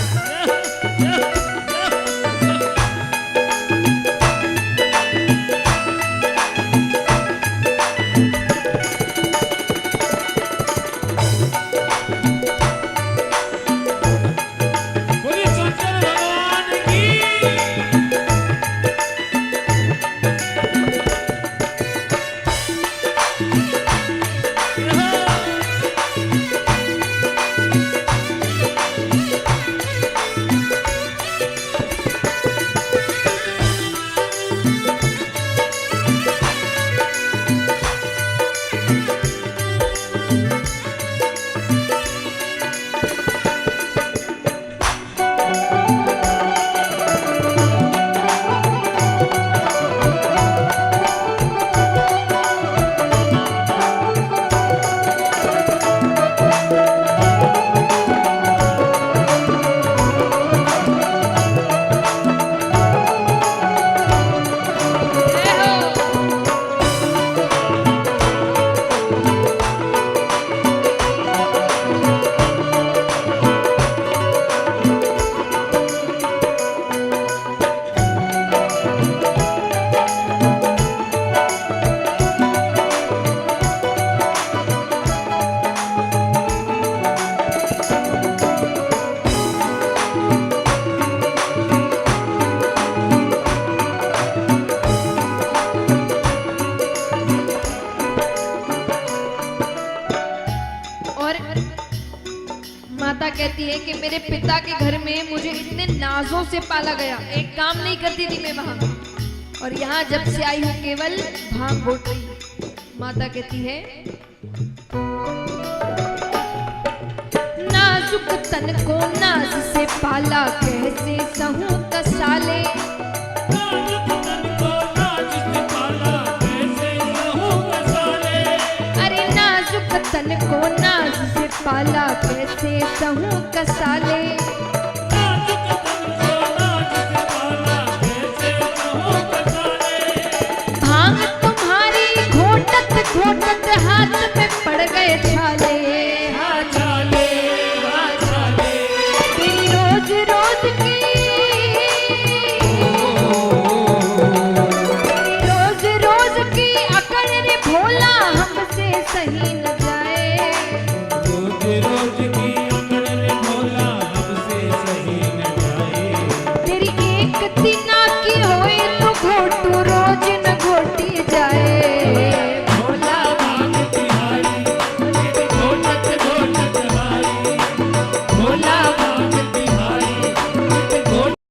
कहती है कि मेरे पिता के घर में मुझे इतने नाजों से पाला गया, एक काम नहीं करती थी मैं वहां, और यहाँ जब से आई हूँ केवल भांग घोट रही हूँ। माता कहती है नाजुक तन को नाज से पाला, कैसे सहूं कसाले। अरे नाजुक तन को नाज से पाला, कैसे सहूं कसाले। भांग तुम्हारी घोटत घोटत हाथ में पड़ गए छाले। हाँ छाले, हाँ छाले। तेरी रोज रोज की रोज रोज की अकड़ रे भोला, हमसे सही न जाए। रोज रोज की अकड़ रे भोला, हमसे सही न जाए। तेरी एक दिना की होए तो घोटू रोज न घोटी जाए। भोला भांग तिहारी, घोटत घोटत हारी। भोला भांग तिहारी, घोटत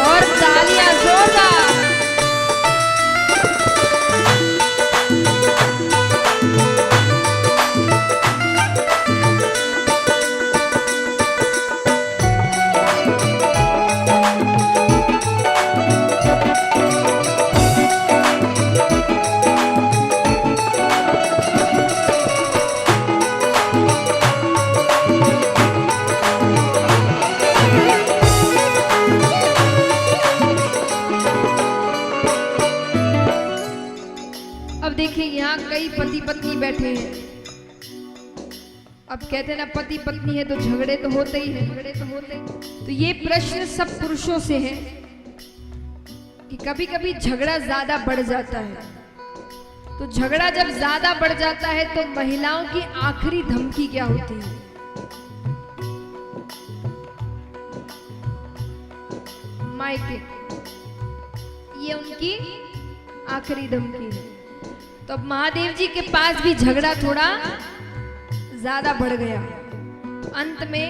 और तालियां जोरदार। अब देखिए यहाँ कई पति पत्नी बैठे हैं। अब कहते हैं ना पति पत्नी है तो झगड़े तो होते ही हैं, झगड़े तो होते ही। तो ये प्रश्न सब पुरुषों से है कि कभी कभी झगड़ा ज्यादा बढ़ जाता है। तो झगड़ा जब ज्यादा बढ़ जाता है तो महिलाओं की आखिरी धमकी क्या होती है? मायके, ये उनकी आखिरी धमकी है। तो अब महादेव जी के पास भी झगड़ा थोड़ा ज्यादा बढ़ गया। अंत में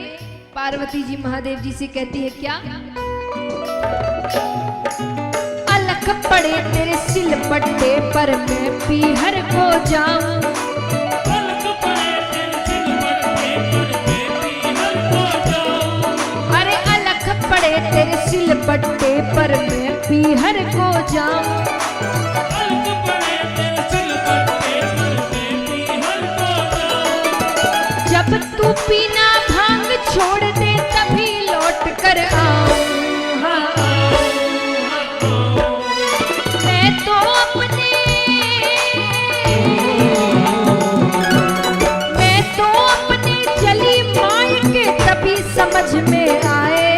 पार्वती जी महादेव जी से कहती है क्या? अलख पड़े तेरे सिल पट्टे पर मैं पीहर को जाऊं। अलख पड़े तेरे सिल पट्टे पर मैं पीहर को जाऊं। अरे अलख पड़े तेरे सिल पट्टे पर मैं पीहर को जाऊं। अलख पड़े तेरे सिल पट्टे पर मैं पीहर को जाऊं। जब तू पीना भांग छोड़ दे तभी लौट कर आऊं। हाँ, मैं तो अपने चली मायके तभी समझ में आए।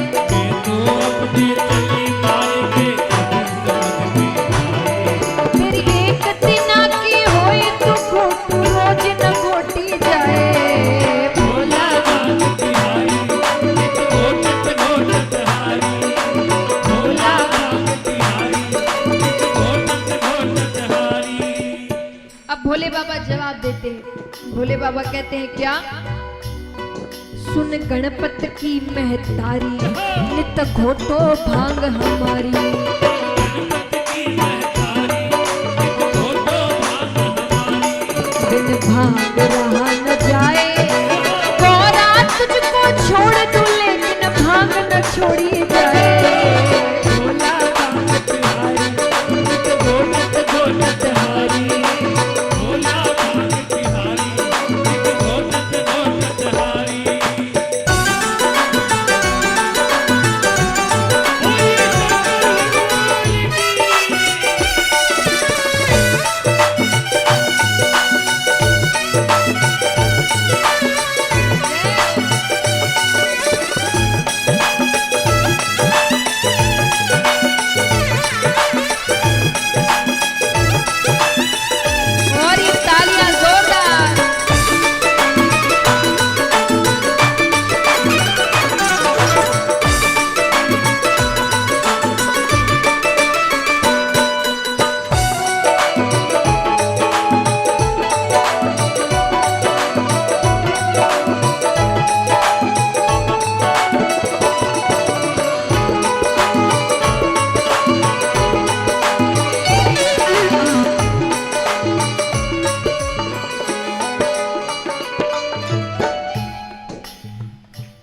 मैं तो अपने चली मायके तभी समझ में आए। तेरी एक दिना की होए तो घोटू रोज न घोटी जाए। भोला भांग तिहारी, घोटत घोटत हारी। भोला भांग तिहारी, घोटत घोटत हारी। अब भोले बाबा जवाब देते हैं। भोले बाबा कहते हैं क्या? सुन गणपत की महतारी, नित घोटो भांग हमारी। बिन भांग रहा न जाए, गौरा तुझको छोड़ दूं लेकिन भांग न छोड़ी जाए। भोला भांग तिहारी, नित घोटत घोटत हारी। भोला भांग तिहारी, नित घोटत घोटत हारी। और ये तालियां जोरदार।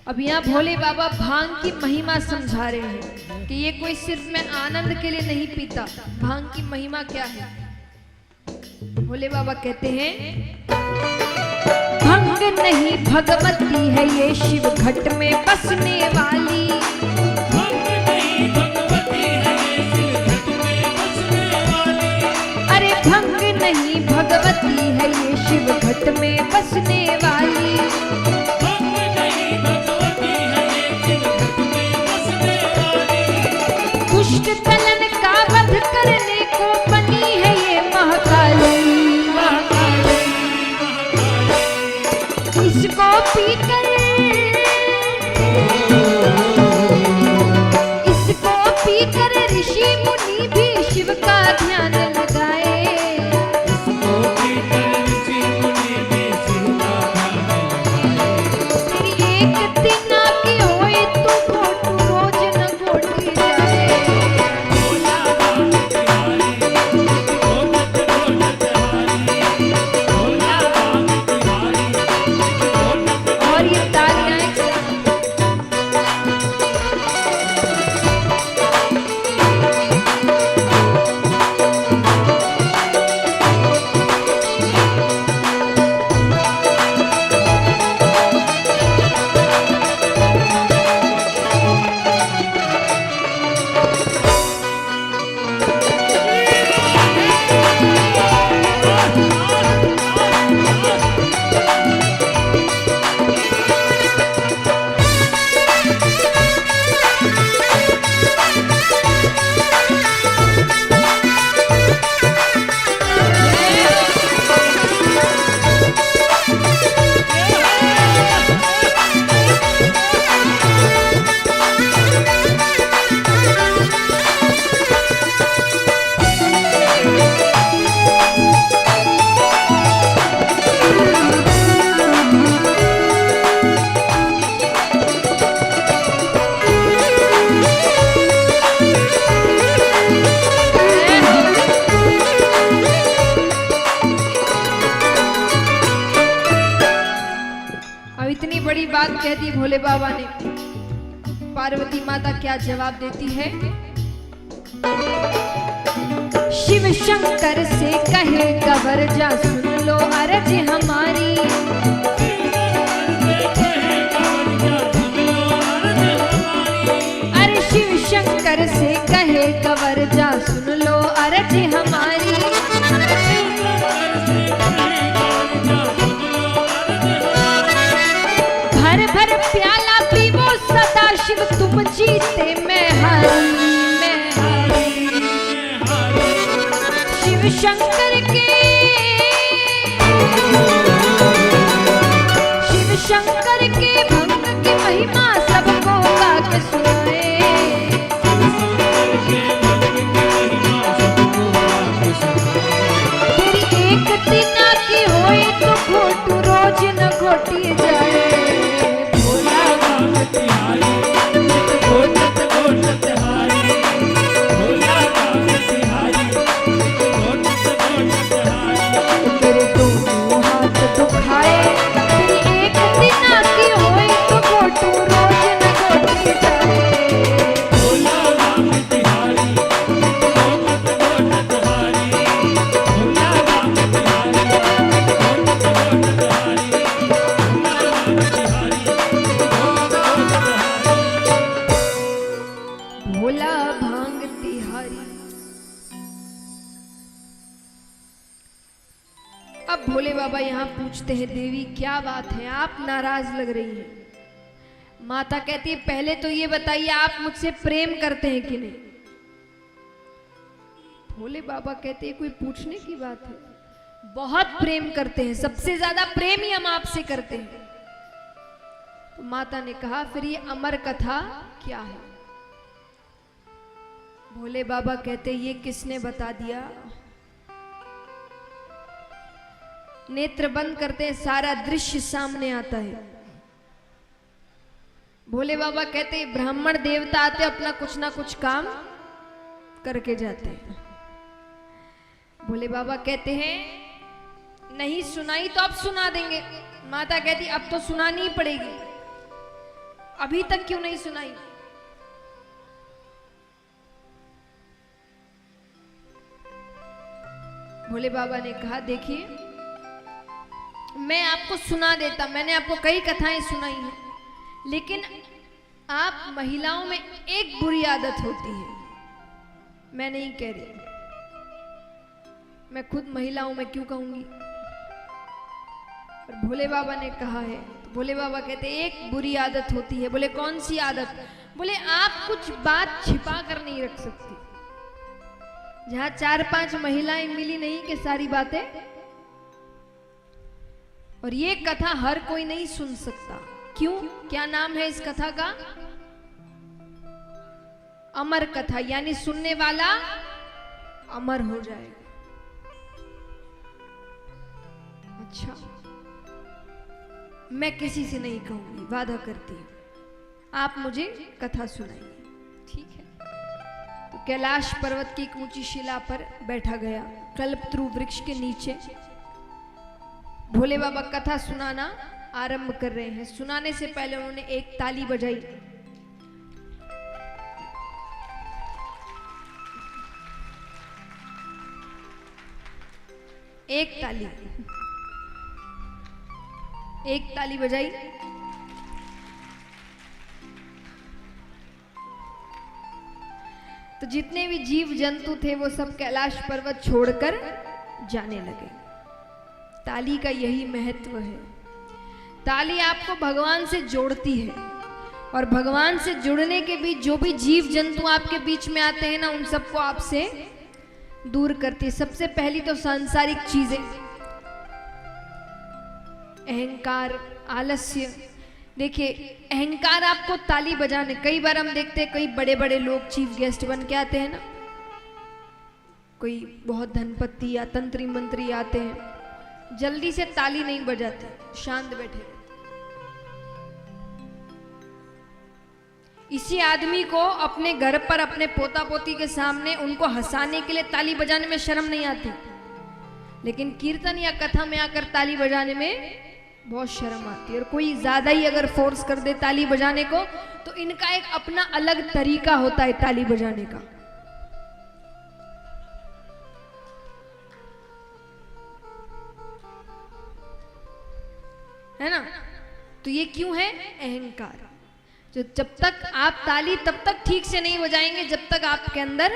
अब यहाँ भोले बाबा भांग की महिमा समझा रहे हैं कि ये कोई सिर्फ मैं आनंद के लिए नहीं पीता। भांग की महिमा क्या है? भोले बाबा कहते हैं, भंग नहीं भगवती है ये शिव घट में बसने वाली। भंग नहीं भगवती है ये शिव घट में बसने वाली। अरे भंग नहीं भगवती है ये शिव घट में बसने वाली। भंग नहीं भगवती है ये शिव घट में बसने वाली। दुष्ट कलन का वध करने को बनी है ये महाकाली। महाकाली, महाकाली। इसको पीकर, इसको पीकर ऋषि मुनि भी शिव का ध्यान लगाए। इसको पीकर ऋषि मुनि भी शिव का ध्यान लगाए। तेरी एक दिन की होए तो घोटू रोज न घोटी जाए। भोला भांग तिहारी, नित घोटत घोटत हारी। भोला भांग तिहारी, नित घोटत और ये तालियां एक साथ। अब इतनी बड़ी बात कह दी भोले बाबा ने। पार्वती माता क्या जवाब देती है? शिव शंकर से कहे गवर जा सुन लो अर्ज हमारी। अरे शिव शंकर से कहे गवर जा सुन लो अर्ज हमारी। भर भर प्याला पीवो सदा शिव तुम जीते मैं हारी, मैं हारी। शिव शंकर के, शिव शंकर के भंग की महिमा सबको गा के सुनाए। तेरी एक दिन की होए तो घोटू रोज न घोटी जाए। अब भोले बाबा यहाँ पूछते हैं, देवी क्या बात है, आप नाराज लग रही हैं। माता कहती है, पहले तो ये बताइए आप मुझसे प्रेम करते हैं कि नहीं। भोले बाबा कहते हैं, कोई पूछने की बात है, बहुत प्रेम करते हैं, सबसे ज्यादा प्रेम ही हम आपसे करते हैं। तो माता ने कहा, फिर ये अमर कथा क्या है। भोले बाबा कहते, ये किसने बता दिया। नेत्र बंद करते हैं, सारा दृश्य सामने आता है। भोले बाबा कहते, ब्राह्मण देवता आते अपना कुछ ना कुछ काम करके जाते हैं। भोले बाबा कहते हैं, नहीं सुनाई तो अब सुना देंगे। माता कहती, अब तो सुनानी ही पड़ेगी, अभी तक क्यों नहीं सुनाई। भोले बाबा ने कहा, देखिए मैं आपको सुना देता, मैंने आपको कई कथाएं सुनाई हैं, लेकिन आप महिलाओं में एक बुरी आदत होती है, मैं नहीं कह रही, मैं खुद महिलाओं में क्यों कहूंगी। और भोले बाबा ने कहा है, तो भोले बाबा कहते एक बुरी आदत होती है। बोले कौन सी आदत। बोले आप कुछ बात छिपा कर नहीं रख सकती। जहां 4-5 महिलाएं मिली नहीं कि सारी बातें, और ये कथा हर कोई नहीं सुन सकता। क्यों, क्या नाम है इस कथा का। अमर कथा, यानी सुनने वाला अमर हो जाएगा। अच्छा, मैं किसी से नहीं कहूंगी, वादा करती हूं, आप मुझे कथा सुनाइए, ठीक है। तो कैलाश पर्वत की एक ऊंची शिला पर बैठा गया, कल्पतरु वृक्ष के नीचे भोले बाबा कथा सुनाना आरंभ कर रहे हैं। सुनाने से पहले उन्होंने एक ताली बजाई। एक ताली बजाई। तो जितने भी जीव जंतु थे वो सब कैलाश पर्वत छोड़कर जाने लगे। ताली का यही महत्व है। ताली आपको भगवान से जोड़ती है, और भगवान से जुड़ने के बीच जो भी जीव जंतु आपके बीच में आते हैं ना, उन सबको आपसे दूर करती है। सबसे पहली तो सांसारिक चीजें, अहंकार, आलस्य। देखिए, अहंकार आपको ताली बजाने, कई बार हम देखते हैं कई बड़े बड़े लोग चीफ गेस्ट बन के आते हैं ना, कोई बहुत धनपति या तंत्री मंत्री आते हैं, जल्दी से ताली नहीं बजाते, शांत बैठे रहते। इसी आदमी को अपने घर पर अपने पोता पोती के सामने उनको हंसाने के लिए ताली बजाने में शर्म नहीं आती, लेकिन कीर्तन या कथा में आकर ताली बजाने में बहुत शर्म आती है। और कोई ज्यादा ही अगर फोर्स कर दे ताली बजाने को, तो इनका एक अपना अलग तरीका होता है ताली बजाने का। है ना। तो ये क्यों है? अहंकार। जो जब तक आप ताली तब तक ठीक से नहीं बजाएंगे जब तक आपके अंदर,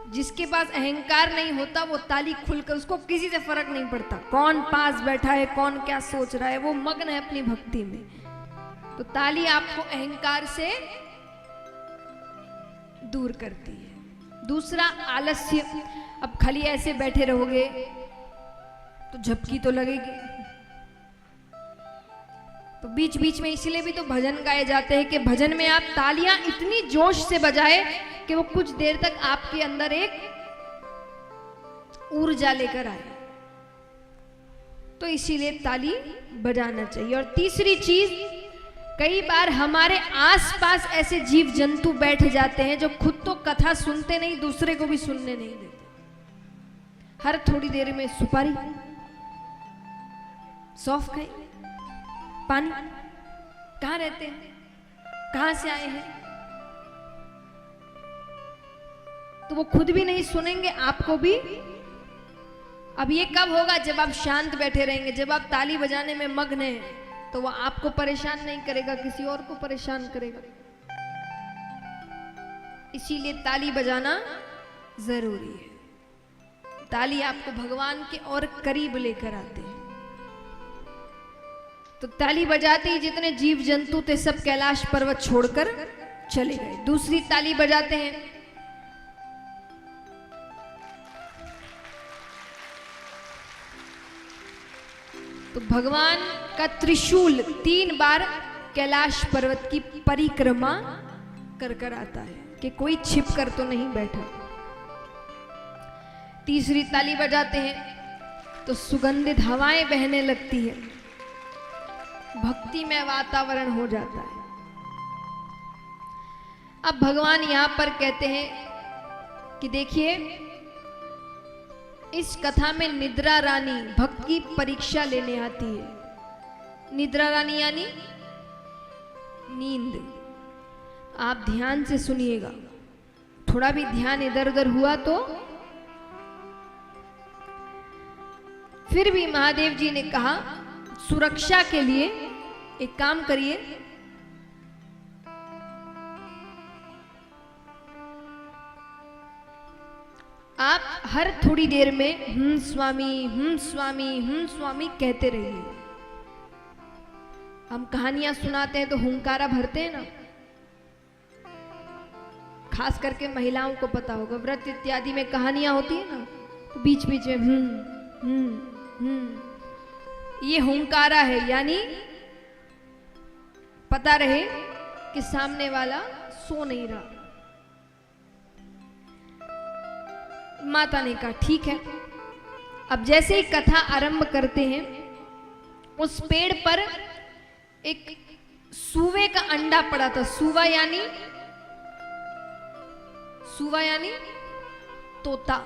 जिसके पास अहंकार नहीं होता वो ताली खुलकर, उसको किसी से फर्क नहीं पड़ता कौन पास बैठा है, कौन क्या सोच रहा है, वो मग्न है अपनी भक्ति में। तो ताली आपको अहंकार से दूर करती है। दूसरा, आलस्य। अब खाली ऐसे बैठे रहोगे तो झपकी तो लगेगी। तो बीच बीच में इसलिए भी तो भजन गाए जाते हैं कि भजन में आप तालियां इतनी जोश से बजाए कि वो कुछ देर तक आपके अंदर एक ऊर्जा लेकर आए। तो इसीलिए ताली बजाना चाहिए। और तीसरी चीज, कई बार हमारे आसपास ऐसे जीव जंतु बैठ जाते हैं जो खुद तो कथा सुनते नहीं, दूसरे को भी सुनने नहीं देते। हर थोड़ी देर में सुपारी, सौंफ खाई, पानी, कहां रहते हैं, कहां से आए हैं, तो वो खुद भी नहीं सुनेंगे, आपको भी। अब ये कब होगा? जब आप शांत बैठे रहेंगे, जब आप ताली बजाने में मग्न हैं, तो वो आपको परेशान नहीं करेगा, किसी और को परेशान करेगा। इसीलिए ताली बजाना जरूरी है। ताली आपको भगवान के और करीब लेकर आते हैं। तो ताली बजाते ही जितने जीव जंतु थे सब कैलाश पर्वत छोड़कर चले गए। दूसरी ताली बजाते हैं, तो भगवान का त्रिशूल 3 बार कैलाश पर्वत की परिक्रमा कर कर आता है कि कोई छिप कर तो नहीं बैठा। तीसरी ताली बजाते हैं तो सुगंधित हवाएं बहने लगती है, भक्तिमय वातावरण हो जाता है। अब भगवान यहां पर कहते हैं कि देखिए, इस कथा में निद्रा रानी भक्त की परीक्षा लेने आती है। निद्रा रानी यानी नींद। आप ध्यान से सुनिएगा, थोड़ा भी ध्यान इधर उधर हुआ तो फिर भी महादेव जी ने कहा, सुरक्षा के लिए एक काम करिए, आप हर थोड़ी देर में स्वामी स्वामी कहते रहिए। हम कहानियां सुनाते हैं तो हुंकारा भरते हैं ना, खास करके महिलाओं को पता होगा, व्रत इत्यादि में कहानियां होती है ना, तो बीच बीच में ये हुंकारा है, यानी पता रहे कि सामने वाला सो नहीं रहा। माता ने कहा ठीक है। अब जैसे ही कथा आरंभ करते हैं, उस पेड़ पर एक सूवे का अंडा पड़ा था। सूवा यानी तोता,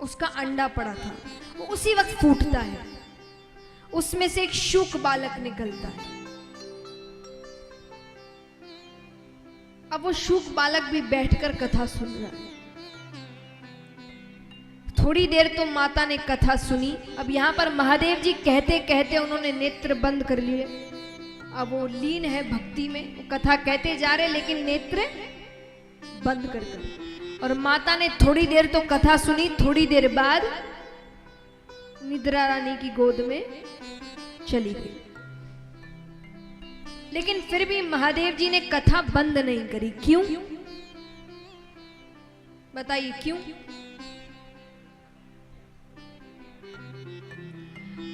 उसका अंडा पड़ा था। वो उसी वक्त फूटता है, उसमें से एक शुक बालक निकलता है। अब वो शुक बालक भी बैठकर कथा सुन रहा है। थोड़ी देर तो माता ने कथा सुनी। अब यहां पर महादेव जी कहते कहते उन्होंने नेत्र बंद कर लिए। अब वो लीन है भक्ति में, वो कथा कहते जा रहे लेकिन नेत्र बंद कर कर। और माता ने थोड़ी देर तो कथा सुनी, थोड़ी देर बाद निद्रा रानी की गोद में चली गई। लेकिन फिर भी महादेव जी ने कथा बंद नहीं करी। क्यों बताइए, क्यों?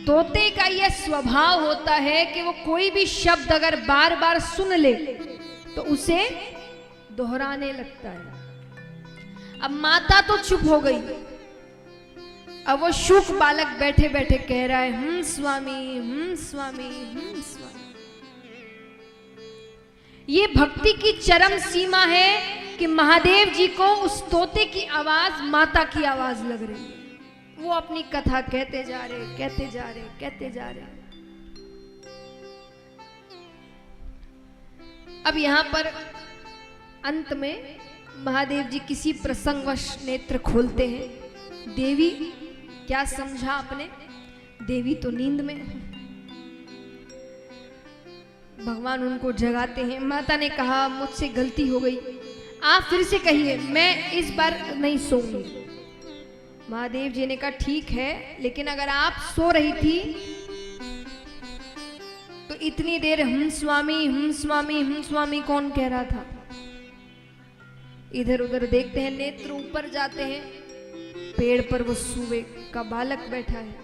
तोते का यह स्वभाव होता है कि वो कोई भी शब्द अगर बार बार सुन ले तो उसे दोहराने लगता है। अब माता तो चुप हो गई। अब वो शुक बालक बैठे बैठे कह रहा है स्वामी स्वामी स्वामी। ये भक्ति की चरम सीमा है कि महादेव जी को उस तोते की आवाज माता की आवाज लग रही है। वो अपनी कथा कहते जा रहे, कहते जा रहे, कहते जा रहे। अब यहां पर अंत में महादेव जी किसी प्रसंगवश नेत्र खोलते हैं। देवी क्या समझा आपने? देवी तो नींद में। भगवान उनको जगाते हैं। माता ने कहा मुझसे गलती हो गई, आप फिर से कहिए, मैं इस बार नहीं सोऊंगी। महादेव जी ने कहा ठीक है, लेकिन अगर आप सो रही थी तो इतनी देर हम स्वामी कौन कह रहा था? इधर उधर देखते हैं, नेत्र ऊपर जाते हैं, पेड़ पर वो सूवे का बालक बैठा है।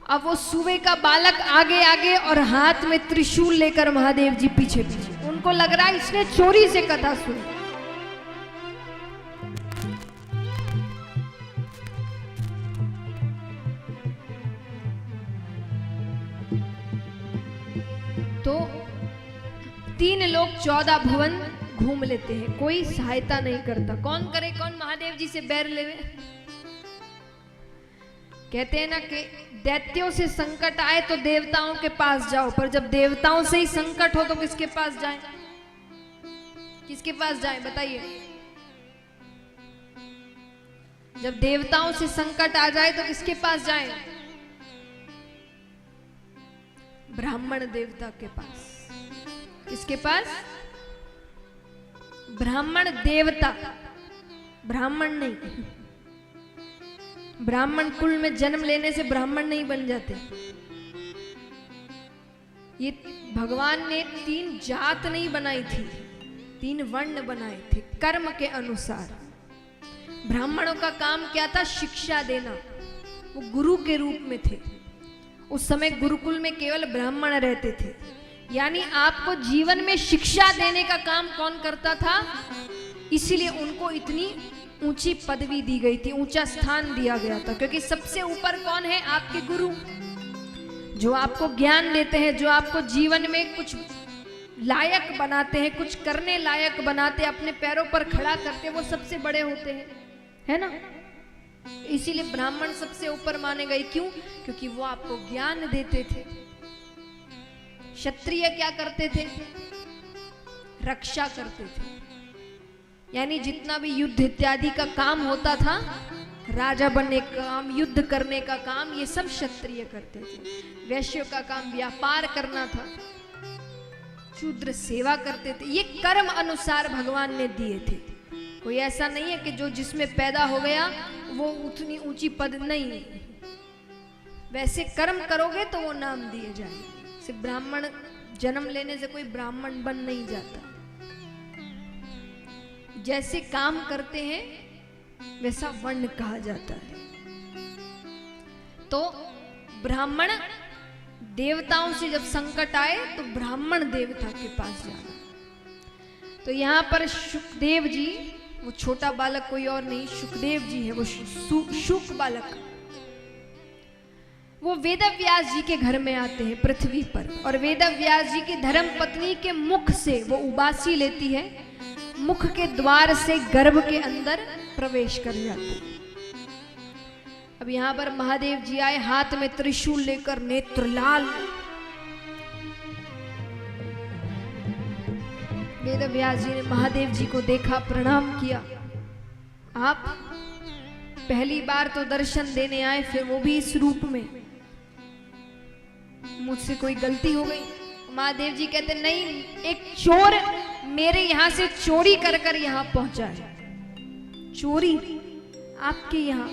अब वो सूवे का बालक आगे आगे और हाथ में त्रिशूल लेकर महादेव जी पीछे पीछे। उनको लग रहा है इसने चोरी से कथा सुनी। तो 3 लोग 14 भुवन घूम लेते हैं, कोई सहायता नहीं करता। कौन करे, कौन महादेव जी से बैर लेवे? कहते हैं ना कि दैत्यों से संकट आए तो देवताओं के पास जाओ, पर जब देवताओं से ही संकट हो तो किसके पास जाएं? किसके पास जाएं बताइए? जब देवताओं से संकट आ जाए तो किसके पास जाएं? ब्राह्मण देवता के पास। किसके पास? ब्राह्मण देवता, ब्राह्मण नहीं। ब्राह्मण कुल में जन्म लेने से ब्राह्मण नहीं बन जाते। ये भगवान ने 3 जात नहीं बनाई थी, 3 वर्ण बनाए थे कर्म के अनुसार। ब्राह्मणों का काम क्या था? शिक्षा देना। वो गुरु के रूप में थे। उस समय गुरुकुल में केवल ब्राह्मण रहते थे। यानी आपको जीवन में शिक्षा देने का काम कौन करता था? इसीलिए उनको इतनी ऊंची पदवी दी गई थी, ऊंचा स्थान दिया गया था। क्योंकि सबसे ऊपर कौन है? आपके गुरु, जो आपको ज्ञान देते हैं, जो आपको जीवन में कुछ लायक बनाते हैं, कुछ करने लायक बनाते, अपने पैरों पर खड़ा करते, वो सबसे बड़े होते हैं, है ना? इसीलिए ब्राह्मण सबसे ऊपर माने गए। क्यों? क्योंकि वो आपको ज्ञान देते थे। क्षत्रिय क्या करते थे? रक्षा करते थे। यानी जितना भी युद्ध इत्यादि का काम होता था, राजा बनने का काम, युद्ध करने का काम, ये सब क्षत्रिय करते थे। वैश्यों का काम व्यापार करना था, शूद्र सेवा करते थे। ये कर्म अनुसार भगवान ने दिए थे। कोई ऐसा नहीं है कि जो जिसमें पैदा हो गया वो उतनी ऊंची पद नहीं। वैसे कर्म करोगे तो वो नाम दिए जाएंगे। सिर्फ ब्राह्मण जन्म लेने से कोई ब्राह्मण बन नहीं जाता। जैसे काम करते हैं वैसा वर्ण कहा जाता है। तो ब्राह्मण देवताओं से जब संकट आए तो ब्राह्मण देवता के पास जाना। तो यहाँ पर शुकदेव जी, वो छोटा बालक कोई और नहीं, शुकदेव जी है, वो शुक बालक, वो वेदव्यास जी के घर में आते हैं पृथ्वी पर। और वेदव्यास जी की धर्म पत्नी के मुख से वो उबासी लेती है, मुख के द्वार से गर्भ के अंदर प्रवेश कर जाते हैं। अब यहां पर महादेव जी आए, हाथ में त्रिशूल लेकर, नेत्र लाल। वेदव्यास जी ने महादेव जी को देखा, प्रणाम किया। आप पहली बार तो दर्शन देने आए, फिर वो भी इस रूप में, मुझसे कोई गलती हो गई? महादेव जी कहते नहीं, एक चोर मेरे यहां से चोरी कर कर यहां पहुंचा है। चोरी आपके यहां,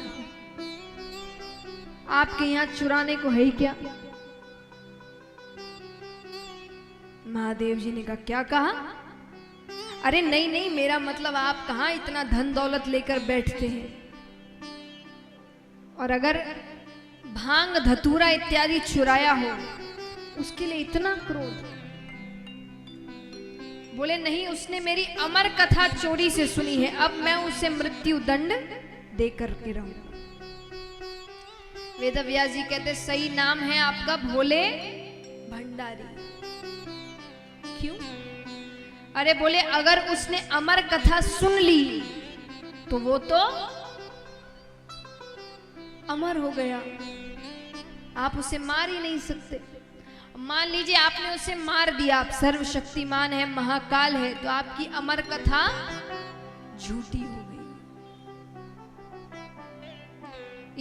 आपके यहां चुराने को है ही क्या? महादेव जी ने कहा, क्या कहा? अरे नहीं नहीं, मेरा मतलब आप कहां इतना धन दौलत लेकर बैठते हैं, और अगर भांग धतूरा इत्यादि चुराया हो उसके लिए इतना क्रोध? बोले नहीं, उसने मेरी अमर कथा चोरी से सुनी है, अब मैं उसे मृत्यु दंड देकर के रहूंगा। वेदव्यास जी कहते सही नाम है आपका भोले भंडारी। क्यों? अरे बोले अगर उसने अमर कथा सुन ली तो वो तो अमर हो गया, आप उसे मार ही नहीं सकते। मान लीजिए आपने उसे मार दिया, आप सर्वशक्तिमान है, महाकाल है, तो आपकी अमर कथा झूठी हो गई।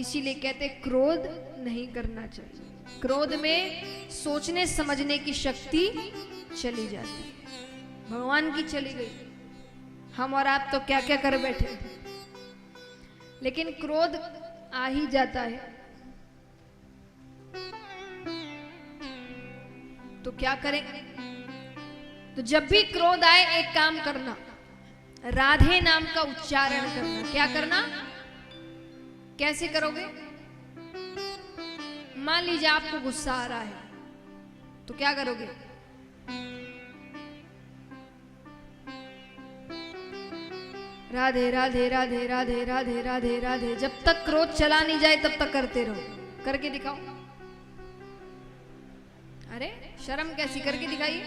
इसीलिए कहते क्रोध नहीं करना चाहिए। क्रोध में सोचने समझने की शक्ति चली जाती है, भगवान की चली गई। हम और आप तो क्या क्या कर बैठे, लेकिन क्रोध आ ही जाता है। तो क्या करें? तो जब भी क्रोध आए एक काम करना, राधे नाम का उच्चारण करना। क्या करना? कैसे करोगे? मान लीजिए आपको गुस्सा आ रहा है तो क्या करोगे? राधे राधे राधे राधे राधे राधे राधे, जब तक क्रोध चला नहीं जाए तब तक करते रहो। करके दिखाओ। अरे शर्म कैसी, करके दिखाइए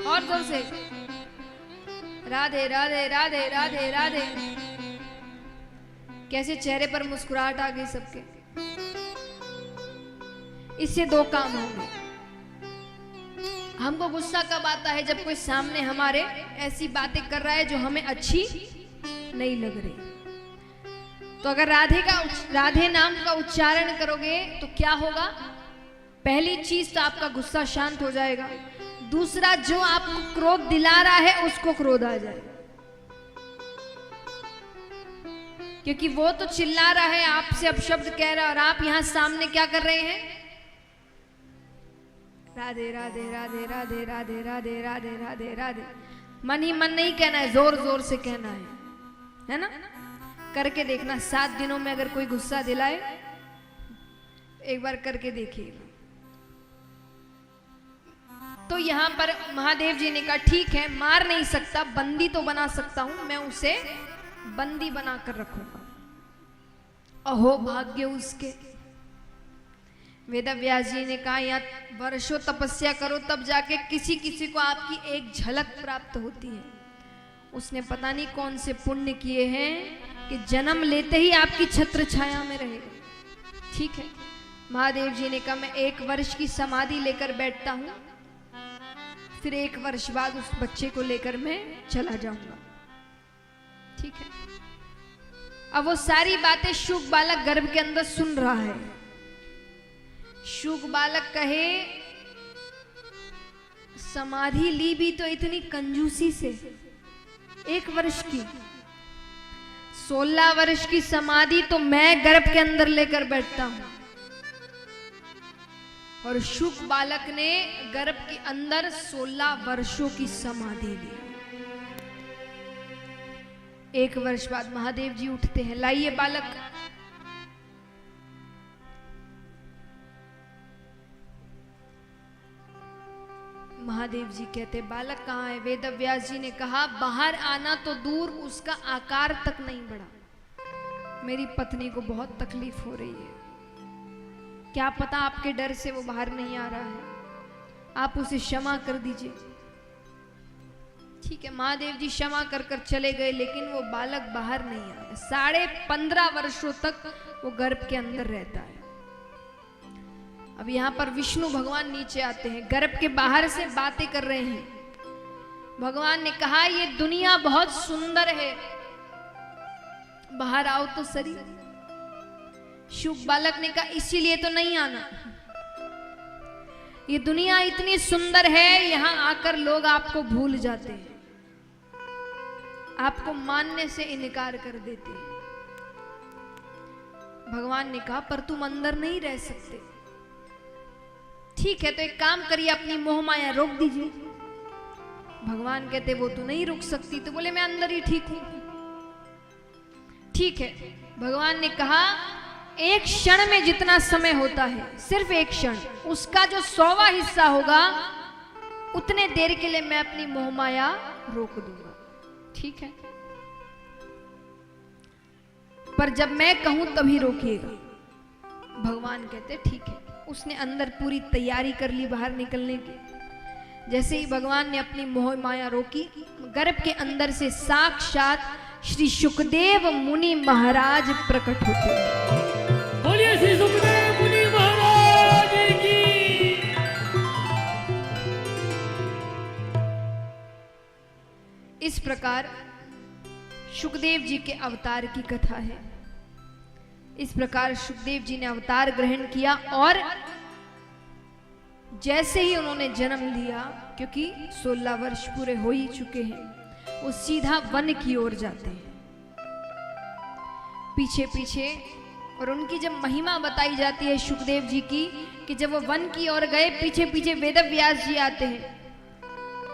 और जोर से। राधे राधे राधे राधे राधे। कैसे चेहरे पर मुस्कुराहट आ गई सबके। इससे दो काम होंगे। हमको गुस्सा कब आता है? जब कोई सामने हमारे ऐसी बातें कर रहा है जो हमें अच्छी नहीं लग रही। तो अगर राधे नाम का उच्चारण करोगे तो क्या होगा? पहली चीज तो आपका गुस्सा शांत हो जाएगा। दूसरा, जो आपको क्रोध दिला रहा है उसको क्रोध आ जाएगा। क्योंकि वो तो चिल्ला रहा है, आपसे अपशब्द कह रहा है, और आप यहां सामने क्या कर रहे हैं? राधे राधे राधे राधे राधे राधे राधे राधे राधे। मन ही मन नहीं कहना है, जोर जोर से कहना है ना? करके देखना, 7 दिनों में अगर कोई गुस्सा दिलाए, एक बार करके देखिएगा। तो यहां पर महादेव जी ने कहा ठीक है, मार नहीं सकता, बंदी तो बना सकता हूं, मैं उसे बंदी बनाकर रखूंगा। अहो भाग्य उसके। वेदव्यास जी ने कहा या वर्षों तपस्या करो तब जाके किसी किसी को आपकी एक झलक प्राप्त होती है। उसने पता नहीं कौन से पुण्य किए हैं कि जन्म लेते ही आपकी छत्र छाया में रहेगा। ठीक है, महादेव जी ने कहा मैं 1 वर्ष की समाधि लेकर बैठता हूं, फिर 1 वर्ष बाद उस बच्चे को लेकर मैं चला जाऊंगा। ठीक है, अब वो सारी बातें शुक बालक गर्भ के अंदर सुन रहा है। शुक बालक कहे समाधि ली भी तो इतनी कंजूसी से, 1 वर्ष की, 16 वर्ष की समाधि तो मैं गर्भ के अंदर लेकर बैठता हूं, और शुक बालक ने गर्भ के अंदर 16 वर्षों की समाधि ली। 1 वर्ष बाद महादेव जी उठते हैं, लाइए बालक। महादेव जी कहते बालक कहाँ है? वेदव्यास जी ने कहा बाहर आना तो दूर, उसका आकार तक नहीं बढ़ा। मेरी पत्नी को बहुत तकलीफ हो रही है, क्या पता आपके डर से वो बाहर नहीं आ रहा है, आप उसे क्षमा कर दीजिए। ठीक है, महादेव जी क्षमा कर कर चले गए, लेकिन वो बालक बाहर नहीं आया। 15.5 वर्षों तक वो गर्भ के अंदर रहता है। अब यहां पर विष्णु भगवान नीचे आते हैं, गर्भ के बाहर से बातें कर रहे हैं। भगवान ने कहा ये दुनिया बहुत सुंदर है, बाहर आओ तो सही। शुक बालक ने कहा इसीलिए तो नहीं आना, ये दुनिया इतनी सुंदर है, यहां आकर लोग आपको भूल जाते हैं, आपको मानने से इनकार कर देते हैं। भगवान ने कहा पर तुम अंदर नहीं रह सकते। ठीक है, तो एक काम करिए, अपनी मोह माया रोक दीजिए। भगवान कहते वो तो नहीं रुक सकती, तो बोले मैं अंदर ही ठीक हूं। ठीक है, भगवान ने कहा 1 क्षण में जितना समय होता है, सिर्फ 1 क्षण, उसका जो 100वां हिस्सा होगा उतने देर के लिए मैं अपनी मोह माया रोक दूंगा। ठीक है, पर जब मैं कहूं तभी रोकिएगा। भगवान कहते ठीक है। उसने अंदर पूरी तैयारी कर ली बाहर निकलने की। जैसे ही भगवान ने अपनी मोह माया रोकी, गर्भ के अंदर से साक्षात श्री सुखदेव मुनि महाराज प्रकट होते हैं। बोलिए श्री सुखदेव मुनि महाराज की। इस प्रकार सुखदेव जी के अवतार की कथा है। इस प्रकार सुखदेव जी ने अवतार ग्रहण किया, और जैसे ही उन्होंने जन्म लिया, क्योंकि 16 वर्ष पूरे हो ही चुके हैं, वो सीधा वन की ओर जाते हैं पीछे पीछे। और उनकी जब महिमा बताई जाती है सुखदेव जी की, कि जब वो वन की ओर गए, पीछे पीछे वेदव्यास जी आते हैं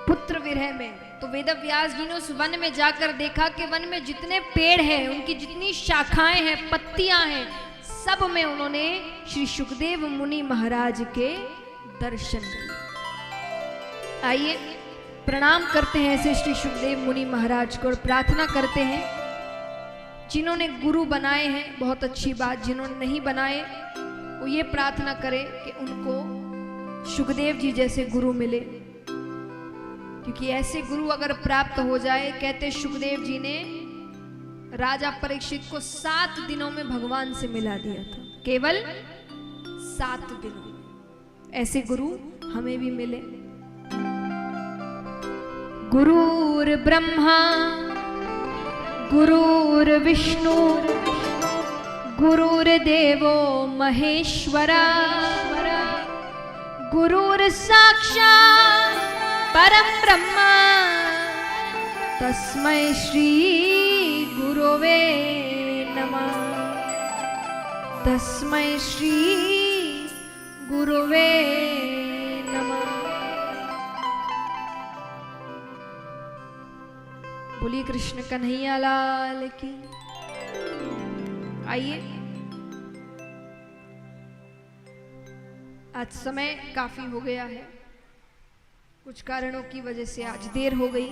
पुत्र विरह में। तो वेदव्यास जी ने उस वन में जाकर देखा कि वन में जितने पेड़ हैं, उनकी जितनी शाखाएं हैं, पत्तियां हैं, सब में उन्होंने श्री सुखदेव मुनि महाराज के दर्शन किए। आइए प्रणाम करते हैं ऐसे श्री सुखदेव मुनि महाराज को, और प्रार्थना करते हैं जिन्होंने गुरु बनाए हैं, बहुत अच्छी बात, जिन्होंने नहीं बनाए वो ये प्रार्थना करें कि उनको सुखदेव जी जैसे गुरु मिले, क्योंकि ऐसे गुरु अगर प्राप्त हो जाए, कहते सुखदेव जी ने राजा परीक्षित को 7 दिनों में भगवान से मिला दिया था, केवल 7 दिनों में। ऐसे गुरु हमें भी मिले। गुरुर् ब्रह्मा गुरुर्विष्णु गुरुर्देवो महेश्वरा गुरुर्साक्षात् परम ब्रह्मा तस्मै श्री गुरवे तस्मै श्री गुरुवे नमः। बोलिए कृष्ण कन्हैया लाल की। आइए, आज समय काफी हो गया है, कुछ कारणों की वजह से आज देर हो गई,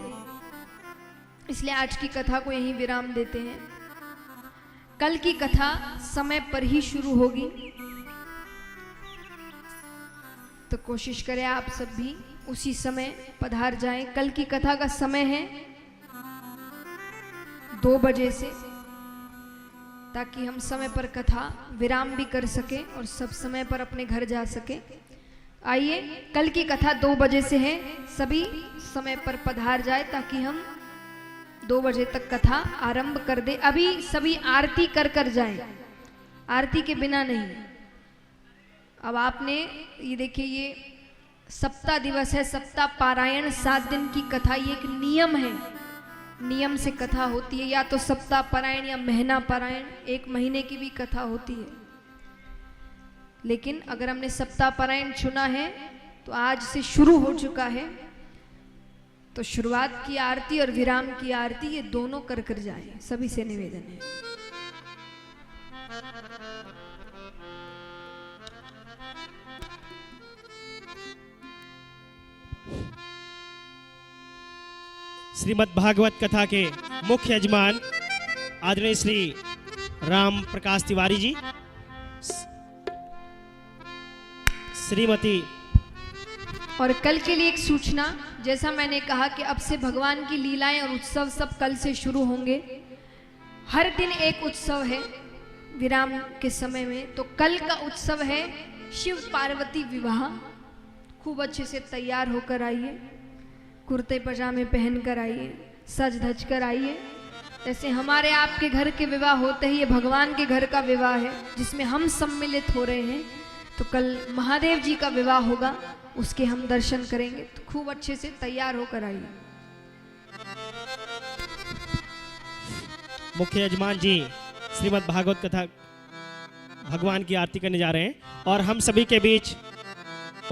इसलिए आज की कथा को यहीं विराम देते हैं। कल की कथा समय पर ही शुरू होगी, तो कोशिश करें आप सब भी उसी समय पधार जाएं। कल की कथा का समय है 2 बजे से, ताकि हम समय पर कथा विराम भी कर सके और सब समय पर अपने घर जा सके। आइए, कल की कथा 2 बजे से है, सभी समय पर पधार जाए ताकि हम 2 बजे तक कथा आरंभ कर दे। अभी सभी आरती कर जाएं, आरती के बिना नहीं। अब आपने ये देखिए, ये सप्ताह दिवस है, सप्ताह पारायण 7 दिन की कथा, ये एक नियम है, नियम से कथा होती है। या तो सप्ताह पारायण या महीना पारायण, 1 महीने की भी कथा होती है। लेकिन अगर हमने सप्ताह पारायण चुना है तो आज से शुरू हो चुका है, तो शुरुआत की आरती और विराम की आरती ये दोनों कर जाए, सभी से निवेदन है। श्रीमद् भागवत कथा के मुख्य यजमान आदरणीय श्री राम प्रकाश तिवारी जी, श्रीमती। और कल के लिए एक सूचना, जैसा मैंने कहा कि अब से भगवान की लीलाएं और उत्सव सब कल से शुरू होंगे। हर दिन एक उत्सव है विराम के समय में, तो कल का उत्सव है शिव पार्वती विवाह। खूब अच्छे से तैयार होकर आइए, कुर्ते पजामे पहन कर आइए, सज धज कर आइए। जैसे हमारे आपके घर के विवाह होते ही ये भगवान के घर का विवाह है, जिसमें हम सम्मिलित हो रहे हैं। तो कल महादेव जी का विवाह होगा, उसके हम दर्शन करेंगे। तो खूब अच्छे से तैयार होकर आइए। मुख्य यजमान जी श्रीमद् भागवत कथा भगवान की आरती करने जा रहे हैं, और हम सभी के बीच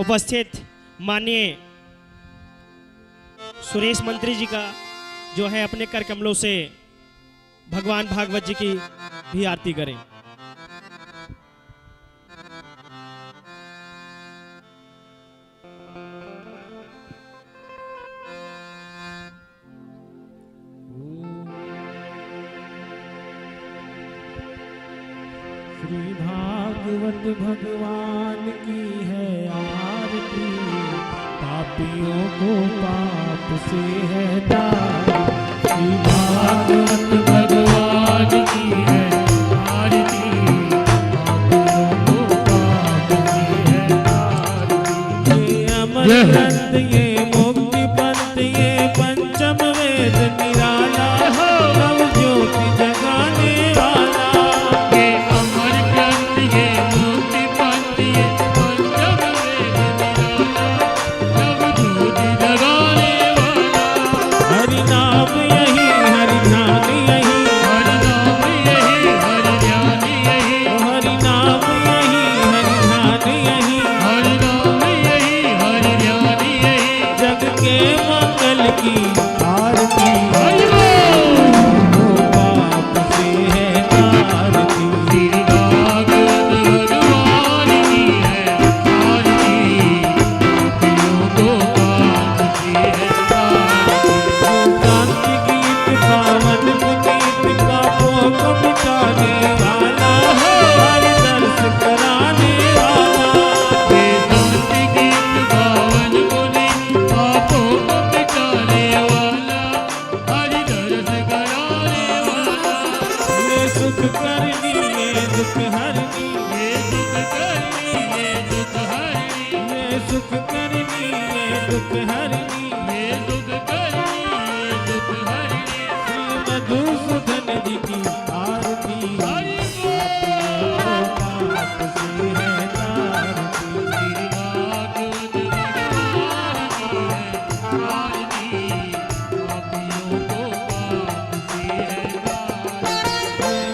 उपस्थित माननीय सुरेश मंत्री जी का जो है अपने कर कमलों से भगवान भागवत जी की भी आरती करें। श्री भागवत भगवान की है आरती, पापियों को पाप से है तारी। श्री भागवत भगवान की है आरती, पापियों को पाप से है तारी। ये अमर ग्रंथ, ये मुक्ति पंथ, ये पंचम वेद निराला, नव ज्योति जगाने वाला।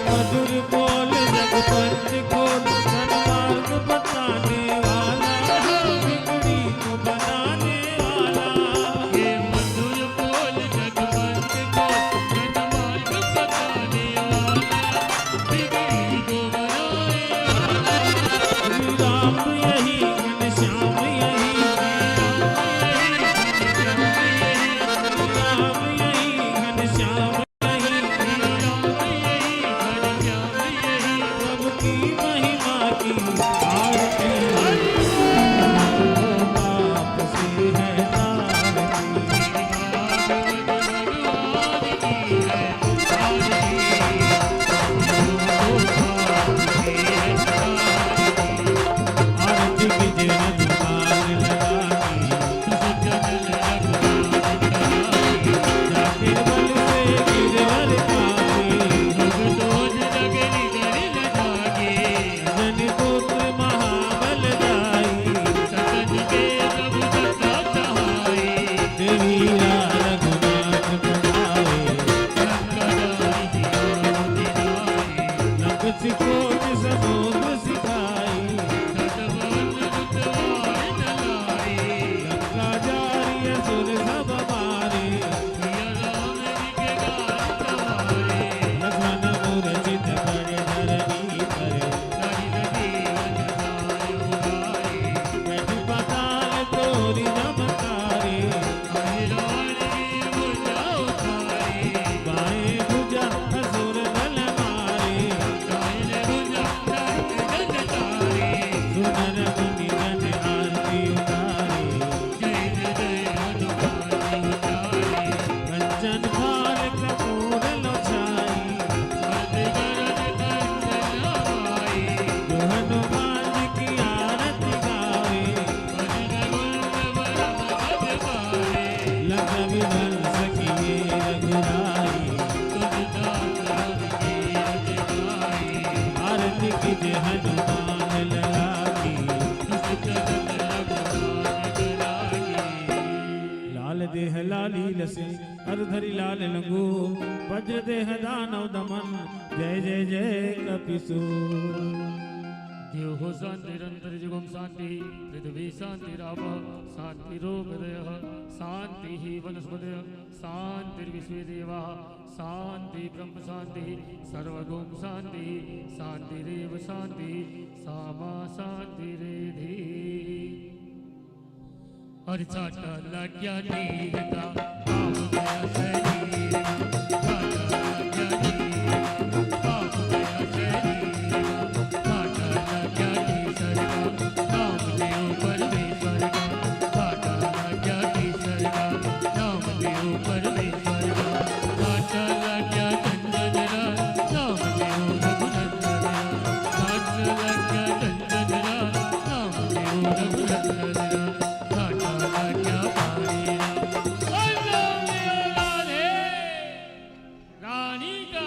मधुर बोल जगपति की महिमा की आरती बाप से है आरती की जय हनुमान लगानी गिरवल से गिरवल काफी जन पुत्र महाबलदाई तेरा रघुनाथ बनाए लंक सिकोट समुद्र सिखाई लंका जारी असुर सब मारे लखन मूर्छित कर धरनी करे बैठ पाताल तोरी नमकारे बाएं भुजा असुर दल मारे सुनर मुनि जन आरती उतारे कंचन थाल कपूर लोछाई जो हनुमान जी की आरती गावे लख विधल सखिए रघुराई आरती की जय हनुमान लगाई लाल देह लाली लसे हर धरि लाल लंगो वज्र देह दानव दमन जय जय जय कपिसु देव हो शांति निरंतर जुगम शांति पृथ्वी शांति राव शांति रोगदय शांति ही वनस्पतय शांति विश्वे देवा शांति ब्रह्म शांति सर्वगुण शांति शांति रेव शांति सामा शांति रेधि और चाटा लग्या नीरता पाप गया शरीर चाटा लग्या नीरता पाप गया शरीर चाटा लग्या नीसर का नाम देव परमेश्वर का चाटा लग्या नीसर का नाम देव परमेश्वर का चाटा लग्या चंदनरा नाम देव रघुनंदना चाटा लग्या चंदनरा नाम देव रघुनंदना चाटा लग्या पाणीरा रानी का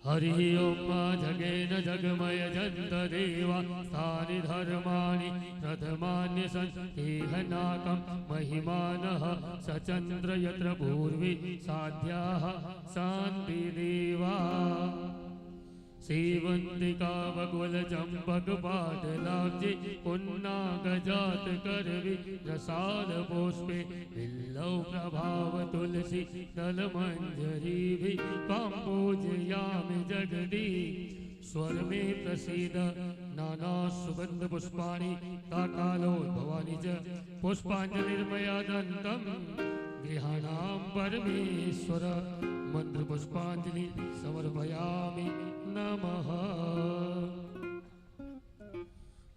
हरि ओम जगेन जगमय जंत देवा स्थानि धर्माणि प्रथमान्य संतेहनाकं महिमानः सचंद्र यत्र पूर्वी साध्याः शांति देवा सेवंतिका बगुल चंपक पाटलाब्जे पुन्नागजात करवि रसाल पुष्पे बिल्लौ प्रभाव तुलसी दल मंजरी भी काम्बोजयामि जगदी स्वर में प्रसीद नाना सुगंध पुष्पाणि काकालो भवानी च पुष्पांजलिर्मया दन्तं गृहाणां परमेश्वर मंत्र पुष्पांजलि समर्पयामि नमः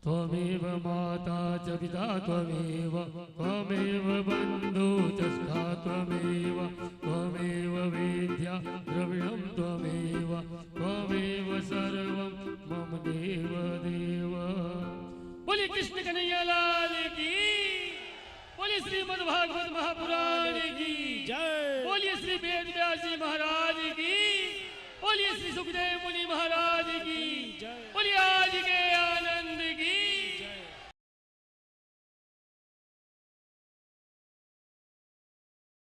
त्वमेव माता च पिता त्वमेव त्वमेव बन्धु च सखा त्वमेव त्वमेव वेद्या द्रविणं त्वमेव त्वमेव सर्वं मम देव देव। बोलिए कृष्ण कन्हैया लाल की, बोलिए श्रीमद् भागवत महापुराण की जय। बोलिए श्री वेद व्यास जी महाराज की, बोलिए श्री सुखदेव मुनि महाराज